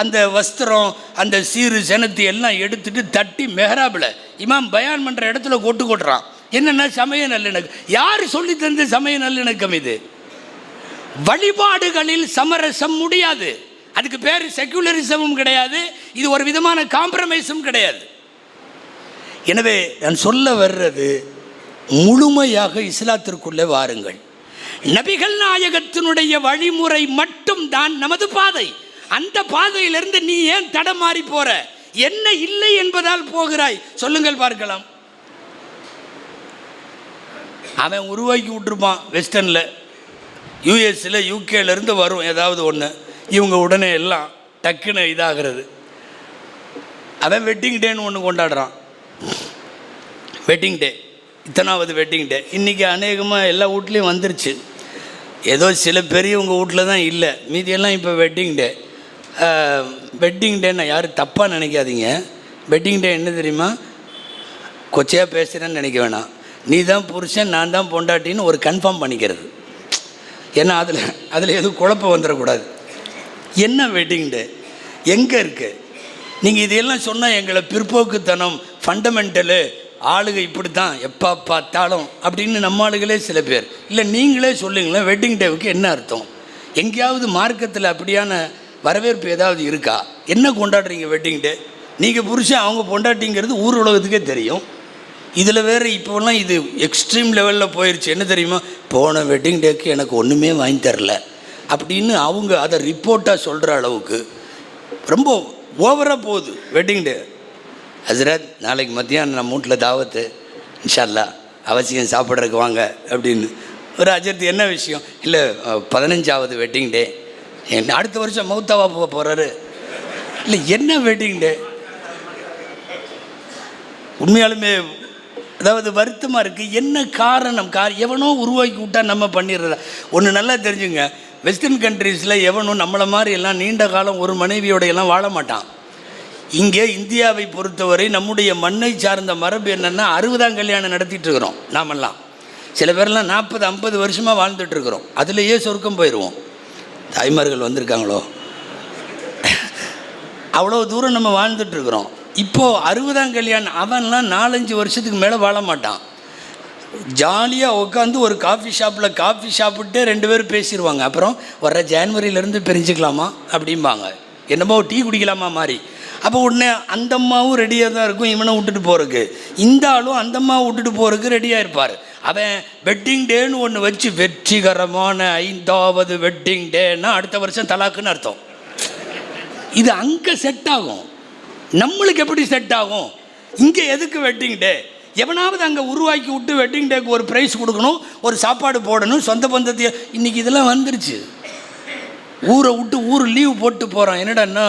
அந்த வஸ்திரம், அந்த சீரு செனத்தி எல்லாம் எடுத்துட்டு தட்டி மெஹராபில் இமாம் பயான் பண்ணுற இடத்துல கொட்டுறான். என்னென்னா சமய நல்லிணக்கம். யார் சொல்லி தந்த சமய நல்லிணக்கம்? இது வழிபாடுகளில் சமரசம் முடியாது. அதுக்கு பேர் செக்குலரிசமும் கிடையாது, இது ஒரு விதமான காம்ப்ரமைஸும் கிடையாது. எனவே நான் சொல்ல வர்றது, முழுமையாக இஸ்லாத்திற்குள்ளே வாருங்கள். நபிகள் நாயகத்தினுடைய வழிமுறை மட்டும்தான் நமது பாதை. அந்த பாதையிலிருந்து நீ ஏன் தடமாறி போற? என்ன இல்லை என்பதால் போகிறாய்? சொல்லுங்கள் பார்க்கலாம். அவன் உருவாக்கி விட்டுருப்பான் வெஸ்டர்னில், யூஎஸில், யூகேலேருந்து வரும் ஏதாவது ஒன்று, இவங்க உடனே எல்லாம் டக்குன்னு இதாகிறது. அவன் வெட்டிங் டேன்னு ஒன்று கொண்டாடுறான். Wedding day, இத்தனாவது wedding day. இன்றைக்கி அநேகமாக எல்லா வீட்லேயும் வந்துருச்சு. ஏதோ சில பெரியவங்க வீட்டில் தான் இல்லை, மீதியெல்லாம் இப்போ வெட்டிங் டே. வெட்டிங் டேன்னு யாரும் தப்பாக நினைக்காதீங்க. வெட்டிங் டே என்ன தெரியுமா? கொச்சையாக பேசுகிறேன்னு நினைக்க வேணாம். நீ தான் புருஷன், நான் தான் பொண்டாட்டின்னு ஒரு கன்ஃபார்ம் பண்ணிக்கிறது. ஏன்னா அதில் எதுவும் குழப்பம் வந்துடக்கூடாது. என்ன வெட்டிங் டே எங்கே இருக்குது? நீங்கள் இதையெல்லாம் சொன்னால் எங்களை பிற்போக்குத்தனம், ஃபண்டமெண்டலு, ஆளுக இப்படி தான் எப்போ பார்த்தாலும் அப்படின்னு நம்ம ஆளுகளே சில பேர். இல்லை நீங்களே சொல்லுங்களேன், வெட்டிங் டேவுக்கு என்ன அர்த்தம்? எங்கேயாவது மார்க்கத்தில் அப்படியான வரவேற்பு ஏதாவது இருக்கா? என்ன கொண்டாடுறீங்க வெட்டிங் டே? நீங்கள் புருஷன், அவங்க பொண்டாட்டிங்கிறது ஊர் உலகத்துக்கே தெரியும். இதில் வேறு இப்போலாம் இது எக்ஸ்ட்ரீம் லெவலில் போயிடுச்சு. என்ன தெரியுமா? போன வெட்டிங் டேக்கு எனக்கு ஒன்றுமே வாங்கி தரல அப்படின்னு அவங்க அதை ரிப்போர்ட்டாக சொல்கிற அளவுக்கு ரொம்ப ஓவராக போகுது வெட்டிங் டே. ஹஸ்ரத், நாளைக்கு மத்தியானம் நம்ம வீட்டில் தாவத்து, இன்ஷா அல்லாஹ் அவசியம் சாப்பிட்றதுக்கு வாங்க அப்படின்னு. ஒரு அஜர்த்து என்ன விஷயம்? இல்லை 15வது வெட்டிங் டே, அடுத்த வருஷம் மௌத்தாவா போக போகிறாரு. இல்லை என்ன வெட்டிங் டே? உண்மையாலுமே அதாவது வருத்தமாக இருக்குது. என்ன காரணம்? எவனோ உருவாக்கி விட்டா நம்ம பண்ணிடுறதா? ஒன்று நல்லா தெரிஞ்சுங்க, வெஸ்டர்ன் கண்ட்ரீஸில் எவனும் நம்மளை மாதிரி எல்லாம் நீண்ட காலம் ஒரு மனைவியோட எல்லாம் வாழ மாட்டான். இங்கே இந்தியாவை பொறுத்தவரை நம்முடைய மண்ணை சார்ந்த மரபு என்னென்னா 60ஆம் கல்யாணம் நடத்திட்டு இருக்கிறோம். நாமெல்லாம் சில பேர்லாம் 40-50 வருஷமாக வாழ்ந்துட்டுருக்குறோம். அதுலேயே சொர்க்கம் போயிடுவோம். தாய்மார்கள் வந்திருக்காங்களோ, அவ்வளோ தூரம் நம்ம வாழ்ந்துட்டுருக்குறோம். இப்போது 60ஆம் கல்யாணம் அவன்லாம் 4-5 வருஷத்துக்கு மேலே வாழ மாட்டான். ஜாலியாக உட்காந்து ஒரு காஃபி ஷாப்பில் காஃபி சாப்பிட்டு 2 பேரும் பேசிடுவாங்க. அப்புறம் வர்ற ஜான்வரியிலேருந்து பிரிஞ்சுக்கலாமா அப்படிம்பாங்க. என்னமோ டீ குடிக்கலாமா மாதிரி. அப்போ உடனே அந்த அம்மாவும் ரெடியாக தான் இருக்கும் இவனை விட்டுட்டு போகிறதுக்கு, இந்த ஆளும் அந்த அம்மாவை விட்டுட்டு போகிறதுக்கு ரெடியாக இருப்பார். அவன் வெட்டிங் டேன்னு ஒன்று வச்சு வெற்றிகரமான 5வது வெட்டிங் டேன்னா அடுத்த வருஷம் தலாக்குன்னு அர்த்தம். இது அங்கே செட் ஆகும், நம்மளுக்கு எப்படி செட் ஆகும்? இங்கே எதுக்கு வெட்டிங் டே? எவனாவது அங்கே உருவாக்கி விட்டு வெட்டிங் டேக்கு ஒரு ப்ரைஸ் கொடுக்கணும், ஒரு சாப்பாடு போடணும், சொந்த பந்தத்தையே. இன்றைக்கி இதெல்லாம் வந்துருச்சு. ஊரை விட்டு ஊர் லீவ் போட்டு போகிறான். என்னடான்னா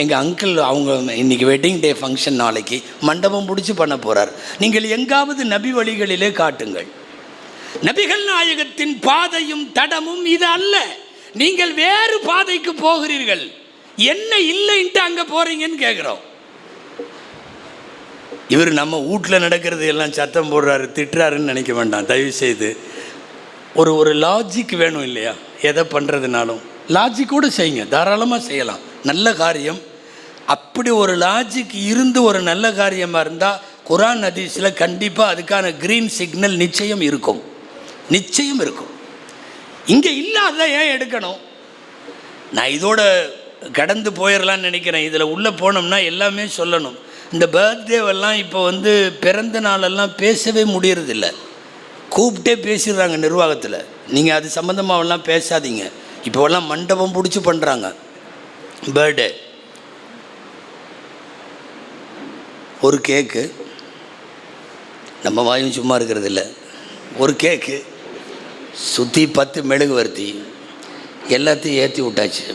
எங்கள் அங்கிள் அவங்க இன்றைக்கி வெட்டிங் டே ஃபங்க்ஷன், நாளைக்கு மண்டபம் பிடிச்சி பண்ண போகிறார். நீங்கள் எங்காவது நபி வழிகளிலே காட்டுங்கள். நபிகள் நாயகத்தின் பாதையும் தடமும் இது அல்ல. நீங்கள் வேறு பாதைக்கு போகிறீர்கள். என்ன இல்லைன்ட்டு அங்கே போகிறீங்கன்னு கேட்குறோம். இவர் நம்ம வீட்டில் நடக்கிறது எல்லாம் சத்தம் போடுறாரு, திட்டுறாருன்னு நினைக்க வேண்டாம் தயவு செய்து. ஒரு லாஜிக் வேணும் இல்லையா? எதை பண்ணுறதுனாலும் லாஜிக்கோடு செய்யுங்க, தாராளமாக செய்யலாம். நல்ல காரியம் அப்படி ஒரு லாஜிக் இருந்து ஒரு நல்ல காரியமாக இருந்தால் குர்ஆன் ஹதீஸில் கண்டிப்பாக அதுக்கான க்ரீன் சிக்னல் நிச்சயம் இருக்கும், நிச்சயம் இருக்கும். இங்கே இல்லாத ஏன் எடுக்கணும்? நான் இதோட கடந்து போயிடலான்னு நினைக்கிறேன். இதில் உள்ளே போனோம்னா எல்லாமே சொல்லணும். இந்த பர்த்டேவெல்லாம் இப்போ பிறந்த நாளெல்லாம் பேசவே முடியறதில்ல. கூப்பிட்டே பேசிடுறாங்க நிர்வாகத்தில். நீங்கள் அது சம்மந்தமாகலாம் பேசாதீங்க. இப்போல்லாம் மண்டபம் பிடிச்சி பண்ணுறாங்க பர்த்டே. ஒரு கேக்கு, நம்ம வாயும் சும்மா இருக்கிறது இல்லை, ஒரு கேக்கு சுற்றி 10 மெழுகுவர்த்தி எல்லாத்தையும் ஏற்றி விட்டாச்சு.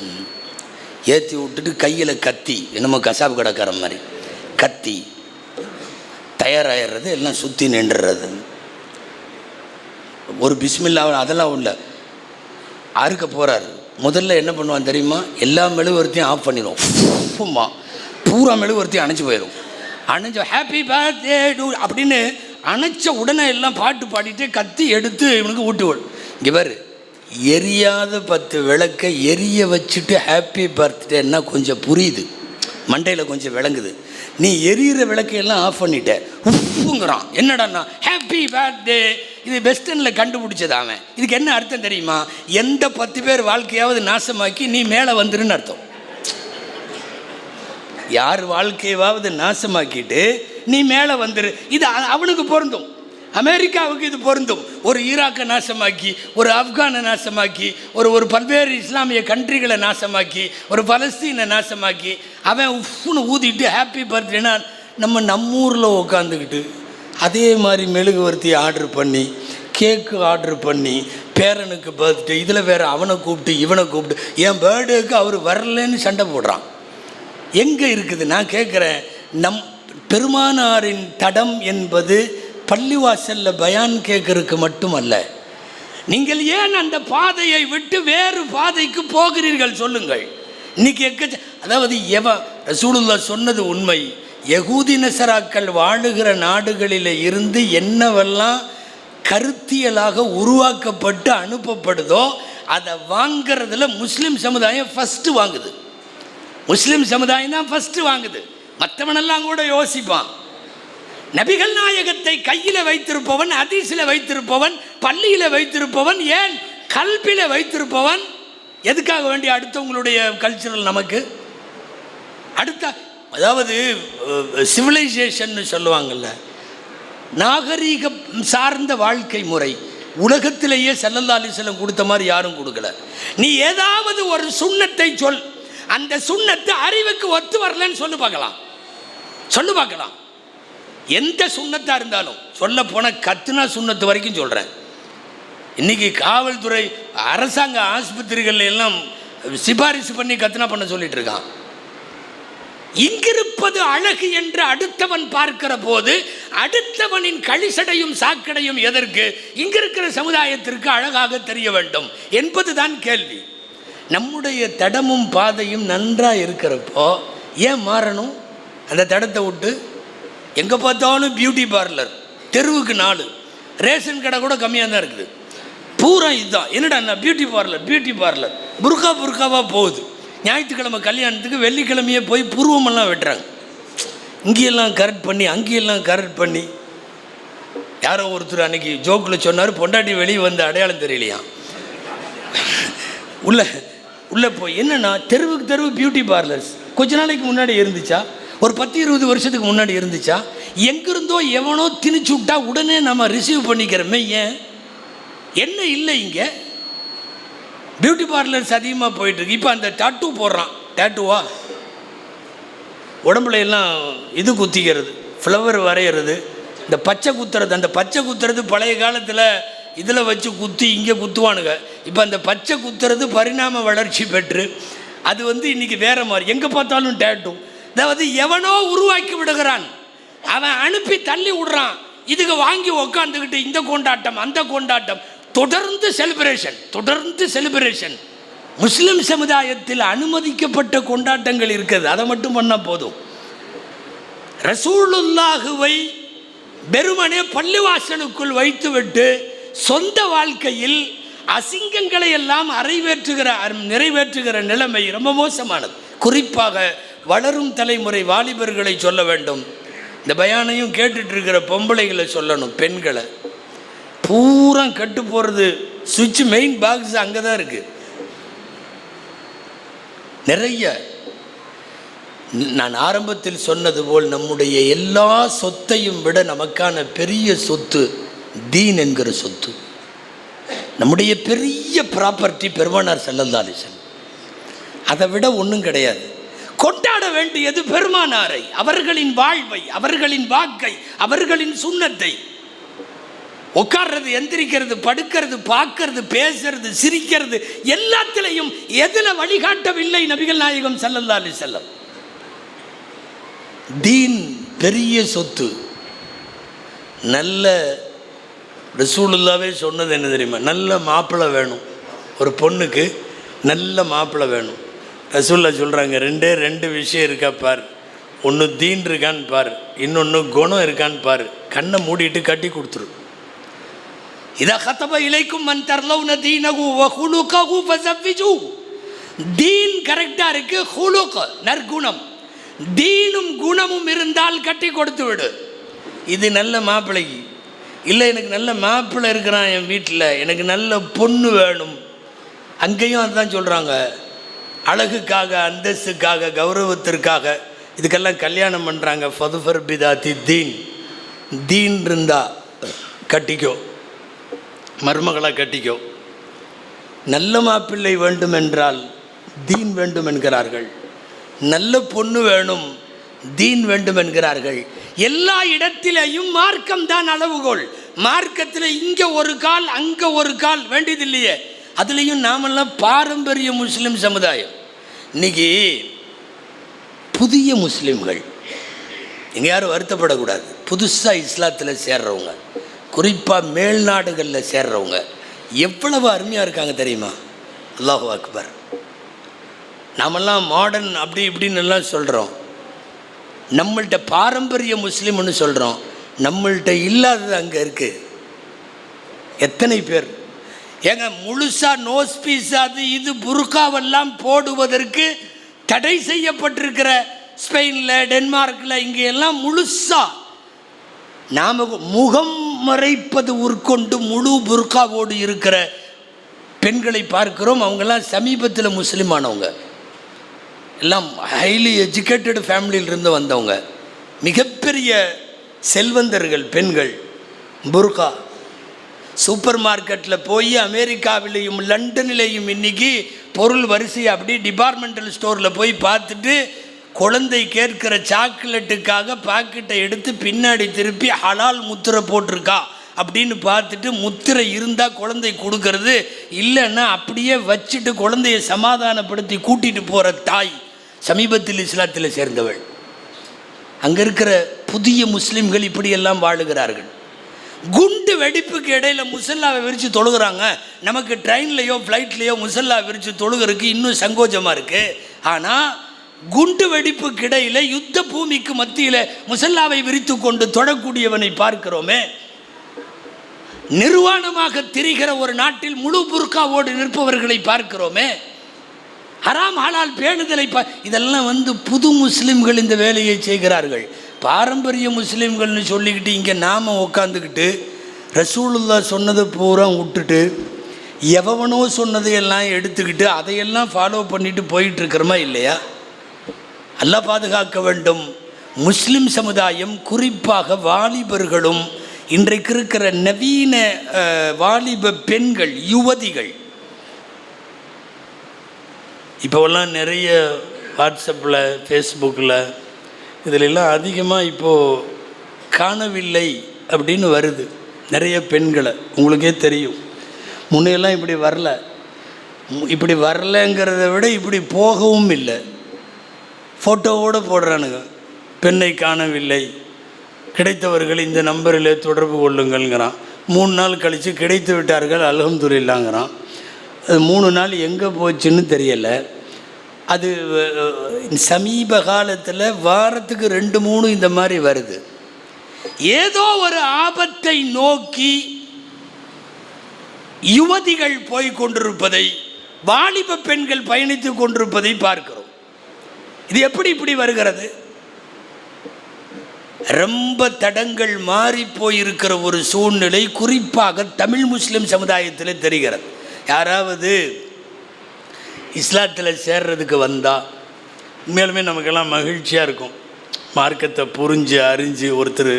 ஏற்றி விட்டுட்டு கையில் கத்தி, என்னமோ கசாப்பு கடைக்கார மாதிரி கத்தி தயாராகிடுறது, எல்லாம் சுற்றி நின்றுறது. ஒரு பிஸ்மில்லா அதெல்லாம் உள்ள அறுக்க போகிறாரு. முதல்ல என்ன பண்ணுவான் தெரியுமா? எல்லா மெழுகுவர்த்தியும் ஆஃப் பண்ணிடுவோம். பூரா மெழுகுவர்த்தியும் அணைச்சி போயிடும். அணைஞ்ச ஹாப்பி பர்த்டே டூ அப்படின்னு அணைச்ச உடனே எல்லாம் பாட்டு பாடிட்டு கத்தி எடுத்து இவனுக்கு ஊட்டுவோம். இங்கே பாரு, எரியாத 10 விளக்கை எரிய வச்சுட்டு ஹாப்பி பர்த்டேன்னா கொஞ்சம் புரியுது, மண்டையில் கொஞ்சம் விளங்குது. நீ எரியிற விளக்கையெல்லாம் ஆஃப் பண்ணிட்ட உப்புங்கிறான். என்னடான்னா ஹாப்பி பர்த்டே. இது வெஸ்டர்னில் கண்டுபிடிச்சது அவன். இதுக்கு என்ன அர்த்தம் தெரியுமா? எந்த 10 பேர் வாழ்க்கையாவது நாசமாக்கி நீ மேலே வந்துருன்னு அர்த்தம். யார் வாழ்க்கையாவது நாசமாக்கிட்டு நீ மேலே வந்துரு, இது அவனுக்கு பொருந்தும். அமெரிக்காவுக்கு இது பொருந்தும். ஒரு ஈராக்கை நாசமாக்கி, ஒரு ஆப்கானை நாசமாக்கி, ஒரு பல்வேறு இஸ்லாமிய கண்ட்ரிகளை நாசமாக்கி, ஒரு பலஸ்தீனை நாசமாக்கி அவன் உப்புன்னு ஊதிட்டு ஹாப்பி பர்த்டேனா நம்ம ஊரில் உட்காந்துக்கிட்டு அதே மாதிரி மெழுகுவர்த்தி ஆர்டர் பண்ணி, கேக்கு ஆர்டர் பண்ணி, பேரனுக்கு பர்த்டே, இதில் வேறு அவனை கூப்பிட்டு இவனை கூப்பிட்டு என் பர்த்டேக்கு அவர் வரலன்னு சண்டை போடுறான். எங்கே இருக்குது? நான் கேட்குறேன், நம் பெருமானாரின் தடம் என்பது பள்ளிவாசலில் பயான் கேட்கறதுக்கு மட்டுமல்ல. நீங்கள் ஏன் அந்த பாதையை விட்டு வேறு பாதைக்கு போகிறீர்கள் சொல்லுங்கள். இன்னைக்கு அதாவது ரசூலுல்லாஹ் சொன்னது உண்மை. யகூதி நசராக்கள் வாழுகிற நாடுகளில் இருந்து என்னவெல்லாம் கருத்தியலாக உருவாக்கப்பட்டு அனுப்பப்படுதோ அதை வாங்கிறதுல முஸ்லீம் சமுதாயம் ஃபஸ்ட்டு வாங்குது. முஸ்லீம் சமுதாயம் தான் ஃபஸ்ட்டு வாங்குது. மற்றவனெல்லாம் கூட யோசிப்பான். நபிகள் நாயகத்தை கையில் வைத்திருப்பவன், ஹதீஸில் வைத்திருப்பவன், பள்ளியில் வைத்திருப்பவன், ஏன் கல்பில் வைத்திருப்பவன், எதுக்காக வேண்டிய அடுத்தவங்களுடைய கல்ச்சரல் நமக்கு அடுத்த, அதாவது சிவிலைசேஷன் சொல்லுவாங்கள்ல, நாகரீகம் சார்ந்த வாழ்க்கை முறை உலகத்திலேயே ஸல்லல்லாஹு அலைஹி வஸல்லம் கொடுத்த மாதிரி யாரும் கொடுக்கல. நீ ஏதாவது ஒரு சுன்னத்தை சொல், அந்த சுன்னத்து அறிவுக்கு ஒத்து வரலன்னு சொல்லு பார்க்கலாம், சொல்லு பார்க்கலாம். எந்த சுண்ணத்தாக இருந்தாலும் சொல்ல போனால் கத்துனா சுண்ணத்து வரைக்கும் சொல்கிறேன். இன்றைக்கி காவல்துறை அரசாங்க ஆஸ்பத்திரிகள் எல்லாம் சிபாரிசு பண்ணி கத்துனா பண்ண சொல்லிட்டு இருக்கான். இங்கிருப்பது அழகு என்று அடுத்தவன் பார்க்கிற போது அடுத்தவனின் கழிசடையும் சாக்கடையும் எதற்கு? இங்கிருக்கிற சமுதாயத்திற்கு அழகாக தெரிய வேண்டும் என்பதுதான் கேள்வி. நம்முடைய தடமும் பாதையும் நன்றாக இருக்கிறப்போ ஏன் மாறணும்? அந்த தடத்தை விட்டு எங்கே பார்த்தாலும் பியூட்டி பார்லர், தெருவுக்கு 4, ரேஷன் கடை கூட கம்மியாக தான் இருக்குது. பூரா இதுதான். என்னடா பியூட்டி பார்லர் புர்காவாக போகுது. ஞாயிற்றுக்கிழமை கல்யாணத்துக்கு வெள்ளிக்கிழமையே போய் புருவமெல்லாம் வெட்டுறாங்க. இங்கேயெல்லாம் கரெக்ட் பண்ணி அங்கேயெல்லாம் கரெக்ட் பண்ணி. யாரோ ஒருத்தர் அன்றைக்கி ஜோக்கில் சொன்னார், பொண்டாட்டி வெளியே வந்து அடையாளம் தெரியலையா. உள்ளே போய் என்னென்னா தெருவுக்கு தெருவு பியூட்டி பார்லர்ஸ். கொஞ்ச நாளைக்கு முன்னாடி இருந்துச்சா, ஒரு 10-20 வருஷத்துக்கு முன்னாடி இருந்துச்சா, எங்கிருந்தோ எவனோ திணிச்சு விட்டா உடனே நம்ம ரிசீவ் பண்ணிக்கிறோமே. ஏன் என்ன இல்லை இங்கே? பியூட்டி பார்லர்ஸ் அதிகமாக போயிட்டுருக்கு. இப்போ அந்த டாட்டூ போடுறான். டாட்டூவா உடம்புல எல்லாம் இது குத்திக்கிறது, ஃப்ளவர் வரைகிறது, இந்த பச்சை குத்துறது. அந்த பச்சை குத்துறது பழைய காலத்தில் இதில் வச்சு குத்தி இங்கே குத்துவானுங்க. இப்போ அந்த பச்சை குத்துறது பரிணாம வளர்ச்சி பெற்று அது இன்றைக்கி வேறு மாதிரி. எங்கே பார்த்தாலும் டேட்டூ. அதாவது எவனோ உருவாக்கி விடுகிறான், அவன் அனுப்பி தள்ளி விடுறான். இதுக்கு வாங்கி உக்காந்துக்கிட்டு இந்த கொண்டாட்டம் அந்த கொண்டாட்டம், தொடர்ந்து செலிப்ரேஷன். முஸ்லிம் சமுதாயத்தில் அனுமதிக்கப்பட்ட கொண்டாட்டங்கள் இருக்குது, அதை மட்டும் பண்ணால் போதும். ரசூலுல்லாஹுவை வெறுமனே பள்ளிவாசலுக்குள் வைத்துவிட்டு சொந்த வாழ்க்கையில் அசிங்கங்களை எல்லாம் நிறைவேற்றுகிற நிலைமை ரொம்ப மோசமானது. குறிப்பாக வளரும் தலைமுறை வாலிபர்களை சொல்ல வேண்டும். இந்த பயானையும் கேட்டுட்டு இருக்கிற பொம்பளைகளை சொல்லணும். பெண்களை பூரா கட்டு போகிறது, சுவிட்ச் மெயின் பாக்ஸ் அங்கே தான் இருக்குது நிறைய. நான் ஆரம்பத்தில் சொன்னது போல் நம்முடைய எல்லா சொத்தையும் விட நமக்கான பெரிய சொத்து தீன் என்கிற சொத்து. நம்முடைய பெரிய ப்ராப்பர்ட்டி பெருமானார் ஸல்லல்லாஹு அலைஹி வஸல்லம். அதை விட ஒன்றும் கிடையாது. கொண்டாட வேண்டியது பெருமானாரை, அவர்களின் வாழ்வை, அவர்களின் வாக்கை, அவர்களின் சுன்னத்தை. உட்கார்றது, எந்திரிக்கிறது, படுக்கிறது, பார்க்கறது, பேசுறது, சிரிக்கிறது, எல்லாத்திலையும் எதில் வழிகாட்டவில்லை நபிகள் நாயகம் ஸல்லல்லாஹு அலைஹி வஸல்லம். தீன் பெரிய சொத்து. நல்ல ரசூலுல்லாவே சொன்னது என்ன தெரியுமா? நல்ல மாப்பிள்ளை வேணும் ஒரு பொண்ணுக்கு, நல்ல மாப்பிள்ளை வேணும். ரசூலுல்லாஹ் சொல்கிறாங்க, 2 விஷயம் இருக்கா பார். ஒன்று தீன் இருக்கான்னு பார், இன்னொன்று குணம் இருக்கான்னு பார். கண்ணை மூடிட்டு கட்டி கொடுத்துரு. இதா கதப இலைக்கும் மன் தர்லவுன தீனஹு வ குலுகஹு ஃபஸவ்விஜு. தீன் கரெக்டாக இருக்குது, குலுக் நற்குணம், தீனும் குணமும் இருந்தால் கட்டி கொடுத்து விடு. இது நல்ல மாப்பிள்ளைக்கு. இல்லை எனக்கு நல்ல மாப்பிள்ளை இருக்கிறான் என் வீட்டில், எனக்கு நல்ல பொண்ணு வேணும். அங்கேயும் அதுதான் சொல்கிறாங்க. அழகுக்காக, அந்தஸ்துக்காக, கௌரவத்திற்காக இதுக்கெல்லாம் கல்யாணம் பண்ணுறாங்க. ஃபதுஃபர் பிதாத்தி தீன். தீன் இருந்தா கட்டிக்கோ, மருமகளை கட்டிக்கோ. நல்ல மாப்பிள்ளை வேண்டும் என்றால் தீன் வேண்டும் என்கிறார்கள். நல்ல பொண்ணு வேணும், தீன் வேண்டும் என்கிறார்கள். எல்லா இடத்திலேயும் மார்க்கம் தான் அளவுகோல். மார்க்கத்தில் இங்கே ஒரு கால் அங்கே ஒரு கால் வேண்டியதில்லையே. அதுலேயும் நாமெல்லாம் பாரம்பரிய முஸ்லீம் சமுதாயம். இன்னைக்கு புதிய முஸ்லீம்கள், இங்கே யாரும் வருத்தப்படக்கூடாது, புதுசாக இஸ்லாத்தில் சேர்றவங்க, குறிப்பாக மேல்நாடுகளில் சேர்றவங்க எவ்வளவு அருமையாக இருக்காங்க தெரியுமா? அல்லாஹு அக்பர். நாமெல்லாம் மாடர்ன் அப்படி இப்படின்னு எல்லாம் சொல்கிறோம். நம்மள்கிட்ட பாரம்பரிய முஸ்லீம்னு சொல்கிறோம், நம்மள்கிட்ட இல்லாதது அங்கே இருக்குது. எத்தனை பேர் ஏங்க முழுசாக நோஸ் பீஸ் அது இது புர்காவெல்லாம் போடுவதற்கு தடை செய்யப்பட்டிருக்கிற ஸ்பெயினில், டென்மார்க்கில், இங்கே எல்லாம் முழுசாக நாம் முகம் மறைப்பது உட்கொண்டு முழு புர்காவோடு இருக்கிற பெண்களை பார்க்கிறோம். அவங்கெல்லாம் சமீபத்தில் முஸ்லீமானவங்க, எல்லாம் ஹைலி எஜுகேட்டட் ஃபேமிலியிலிருந்து வந்தவங்க, மிகப்பெரிய செல்வந்தர்கள் பெண்கள். புர்கா சூப்பர் மார்க்கெட்டில் போய் அமெரிக்காவிலேயும் லண்டனிலேயும் இன்றைக்கி பொருள் வரிசை அப்படி டிபார்ட்மெண்டல் ஸ்டோரில் போய் பார்த்துட்டு குழந்தை கேட்கிற சாக்லேட்டுக்காக பாக்கெட்டை எடுத்து பின்னாடி திருப்பி ஹலால் முத்திரை போட்டிருக்கா அப்படின்னு பார்த்துட்டு முத்திரை இருந்தால் குழந்தை கொடுக்கறது, இல்லைன்னா அப்படியே வச்சுட்டு குழந்தைய சமாதானப்படுத்தி கூட்டிகிட்டு போகிற தாய் சமீபத்தில் இஸ்லாத்தில் சேர்ந்தவள். அங்கே இருக்கிற புதிய முஸ்லீம்கள் இப்படியெல்லாம் வாழுகிறார்கள். குண்டு வெடிப்புக்கு இடையில் முசல்லாவை விரித்து தொழுகிறாங்க. நமக்கு ட்ரெயின்லேயோ ஃப்ளைட்லேயோ முசல்லா விரித்து தொழுகிறதுக்கு இன்னும் சங்கோஜமாக இருக்குது. ஆனால் குண்டு வெடிப்புக்கு இடையில யுத்த பூமிக்கு மத்தியில் முசல்லாவை விரித்து கொண்டு தொடக்கூடியவனை பார்க்கிறோமே. நிர்வாணமாக திரிகிற ஒரு நாட்டில் முழு புர்காவோடு நிற்பவர்களை பார்க்கிறோமே. ஹராம் ஹலால் பேணுதலை இதெல்லாம் புது முஸ்லிம்கள் இந்த வேலையை செய்கிறார்கள். பாரம்பரிய முஸ்லிம்கள்னு சொல்லிக்கிட்டு இங்கே நாம் உட்காந்துக்கிட்டு ரசூலுல்லாஹ் சொன்னதை பூரா விட்டுட்டு எவனோ சொன்னதையெல்லாம் எடுத்துக்கிட்டு அதையெல்லாம் ஃபாலோ பண்ணிட்டு போயிட்டு இருக்கிறோமா இல்லையா? அல்லாஹ் பாதுகாக்க வேண்டும். முஸ்லிம் சமுதாயம், குறிப்பாக வாலிபர்களும், இன்றைக்கு இருக்கிற நவீன வாலிப பெண்கள், யுவதிகள், இப்போல்லாம் நிறைய வாட்ஸ்அப்பில், ஃபேஸ்புக்கில் இதிலெல்லாம் அதிகமாக இப்போது காணவில்லை அப்படின்னு வருது நிறைய பெண்களை. உங்களுக்கே தெரியும், முன்னையெல்லாம் இப்படி வரலைங்கிறத விட இப்படி போகவும் இல்லை. ஃபோட்டோவோடு போடுறானுங்க, பெண்ணை காணவில்லை, கிடைத்தவர்கள் இந்த நம்பரில் தொடர்பு கொள்ளுங்கள்ங்கிறான். 3 நாள் கழித்து கிடைத்து விட்டார்கள் அல்ஹம்துலில்லாஹ்ங்கிறான். அது 3 நாள் எங்கே போச்சுன்னு தெரியலை. அது சமீப காலத்தில் வாரத்துக்கு 2-3 இந்த மாதிரி வருது. ஏதோ ஒரு ஆபத்தை நோக்கி யுவதிகள் போய் கொண்டிருப்பதை, வாலிப பெண்கள் பயணித்து கொண்டிருப்பதை பார்க்கிறோம். இது எப்படி இப்படி வருகிறது? ரொம்ப தடங்கள் மாறி போயிருக்கிற ஒரு சூழ்நிலை குறிப்பாக தமிழ் முஸ்லிம் சமுதாயத்தில் தெரிகிறது. யாராவது இஸ்லாத்தில் சேர்றதுக்கு வந்தால் உண்மையிலுமே நமக்கெல்லாம் மகிழ்ச்சியாக இருக்கும். மார்க்கத்தை புரிஞ்சு அறிஞ்சு ஒருத்தர்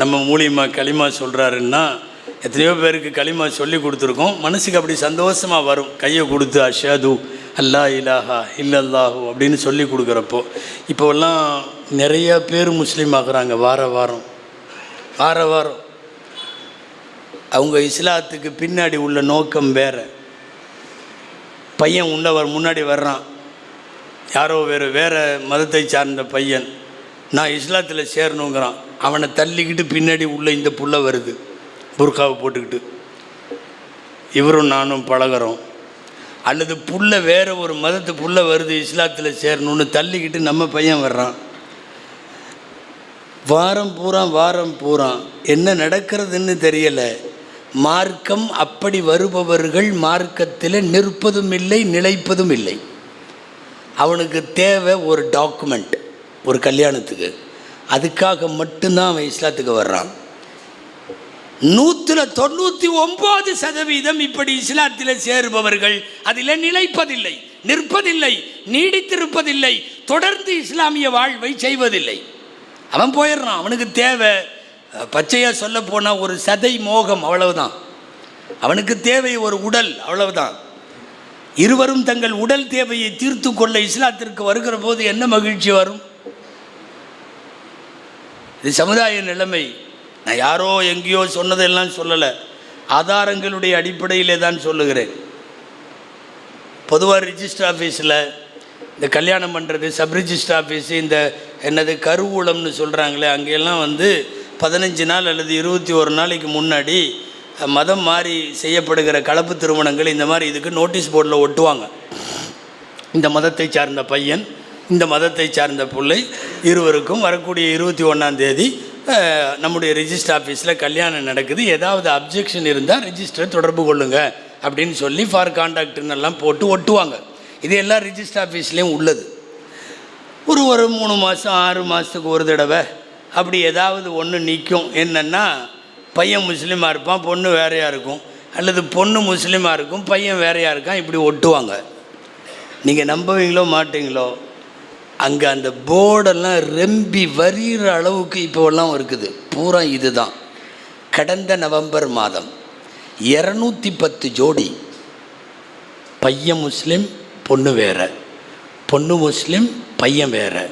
நம்ம மூலியமாக களிமா சொல்கிறாருன்னா, எத்தனையோ பேருக்கு களிமா சொல்லி கொடுத்துருக்கோம், மனசுக்கு அப்படி சந்தோஷமாக வரும். கையை கொடுத்து அஷ்ஹது அல்லா இலாஹா இல்லல்லாஹு அப்படின்னு சொல்லி கொடுக்குறப்போ. இப்போல்லாம் நிறைய பேர் முஸ்லீம் ஆகுறாங்க. வார வாரம் அவங்க இஸ்லாத்துக்கு பின்னாடி உள்ள நோக்கம் வேறு. பையன் முன்னாடி வர்றான், யாரோ வேறு மதத்தை சார்ந்த பையன், நான் இஸ்லாத்தில் சேரணுங்கிறான். அவனை தள்ளிக்கிட்டு பின்னாடி உள்ள இந்த புள்ள வருது, புர்காவை போட்டுக்கிட்டு. இவரும் நானும் பழகிறோம். அல்லது புள்ள வேறு ஒரு மதத்து புள்ள வருது, இஸ்லாத்தில் சேரணும்னு தள்ளிக்கிட்டு நம்ம பையன் வர்றான். வாரம் பூரா என்ன நடக்கிறதுன்னு தெரியலை. மார்க்கம் அப்படி வருபவர்கள் மார்க்கத்தில் நிற்பதும் இல்லை, நிலைப்பதும் இல்லை. அவனுக்கு தேவை ஒரு டாக்குமெண்ட், ஒரு கல்யாணத்துக்கு. அதுக்காக மட்டும்தான் அவன் இஸ்லாத்துக்கு வர்றான். 199% இப்படி இஸ்லாத்தில் சேருபவர்கள் அதில் நிலைப்பதில்லை, நிற்பதில்லை, நீடித்திருப்பதில்லை, தொடர்ந்து இஸ்லாமிய வாழ்வை செய்வதில்லை. அவன் போயிடுறான். அவனுக்கு தேவை, பச்சையாக சொல்ல போனால் ஒரு சதை மோகம், அவ்வளவுதான். அவனுக்கு தேவை ஒரு உடல், அவ்வளவுதான். இருவரும் தங்கள் உடல் தேவையை தீர்த்து கொள்ள இஸ்லாத்திற்கு வருகிற போது என்ன மகிழ்ச்சி வரும்? இது சமுதாய நிலைமை. நான் யாரோ எங்கேயோ சொன்னதெல்லாம் சொல்லலை, ஆதாரங்களுடைய அடிப்படையிலே தான் சொல்லுகிறேன். பொதுவாக ரிஜிஸ்டர் ஆஃபீஸில் இந்த கல்யாணம் பண்ணுறது, சப் ரிஜிஸ்டர் ஆஃபீஸு, இந்த என்னது கருவூலம்னு சொல்கிறாங்களே, அங்கெல்லாம் 15 நாள் அல்லது 21 நாளைக்கு முன்னாடி மதம் மாறி செய்யப்படுகிற கலப்பு திருமணங்கள் இந்த மாதிரி இதுக்கு நோட்டீஸ் போர்டில் ஒட்டுவாங்க. இந்த மதத்தை சார்ந்த பையன், இந்த மதத்தை சார்ந்த பிள்ளை இருவருக்கும் வரக்கூடிய 21ஆம் தேதி நம்முடைய ரிஜிஸ்டர் ஆஃபீஸில் கல்யாணம் நடக்குது. ஏதாவது அப்ஜெக்ஷன் இருந்தால் ரிஜிஸ்டரை தொடர்பு கொள்ளுங்க அப்படின்னு சொல்லி ஃபார் கான்டாக்ட்னு எல்லாம் போட்டு ஒட்டுவாங்க. இது எல்லாம் ரிஜிஸ்டர் ஆஃபீஸ்லேயும் உள்ளது. ஒரு 3 மாதம் 6 மாதத்துக்கு ஒரு தடவை அப்படி ஏதாவது ஒன்று நிற்கும். என்னென்னா, பையன் முஸ்லீமாக இருப்பான், பொண்ணு வேறையாக இருக்கும், அல்லது பொண்ணு முஸ்லீமாக இருக்கும், பையன் வேறையாக இருக்கான், இப்படி ஒட்டுவாங்க. நீங்கள் நம்புவீங்களோ மாட்டீங்களோ, அங்கே அந்த போர்டெல்லாம் ரெம்பி வரிகிற அளவுக்கு இப்போல்லாம் இருக்குது. பூரா இதுதான். கடந்த நவம்பர் மாதம் 210 ஜோடி, பையன் முஸ்லீம் பொண்ணு வேறு, பொண்ணு முஸ்லீம் பையன் வேறு,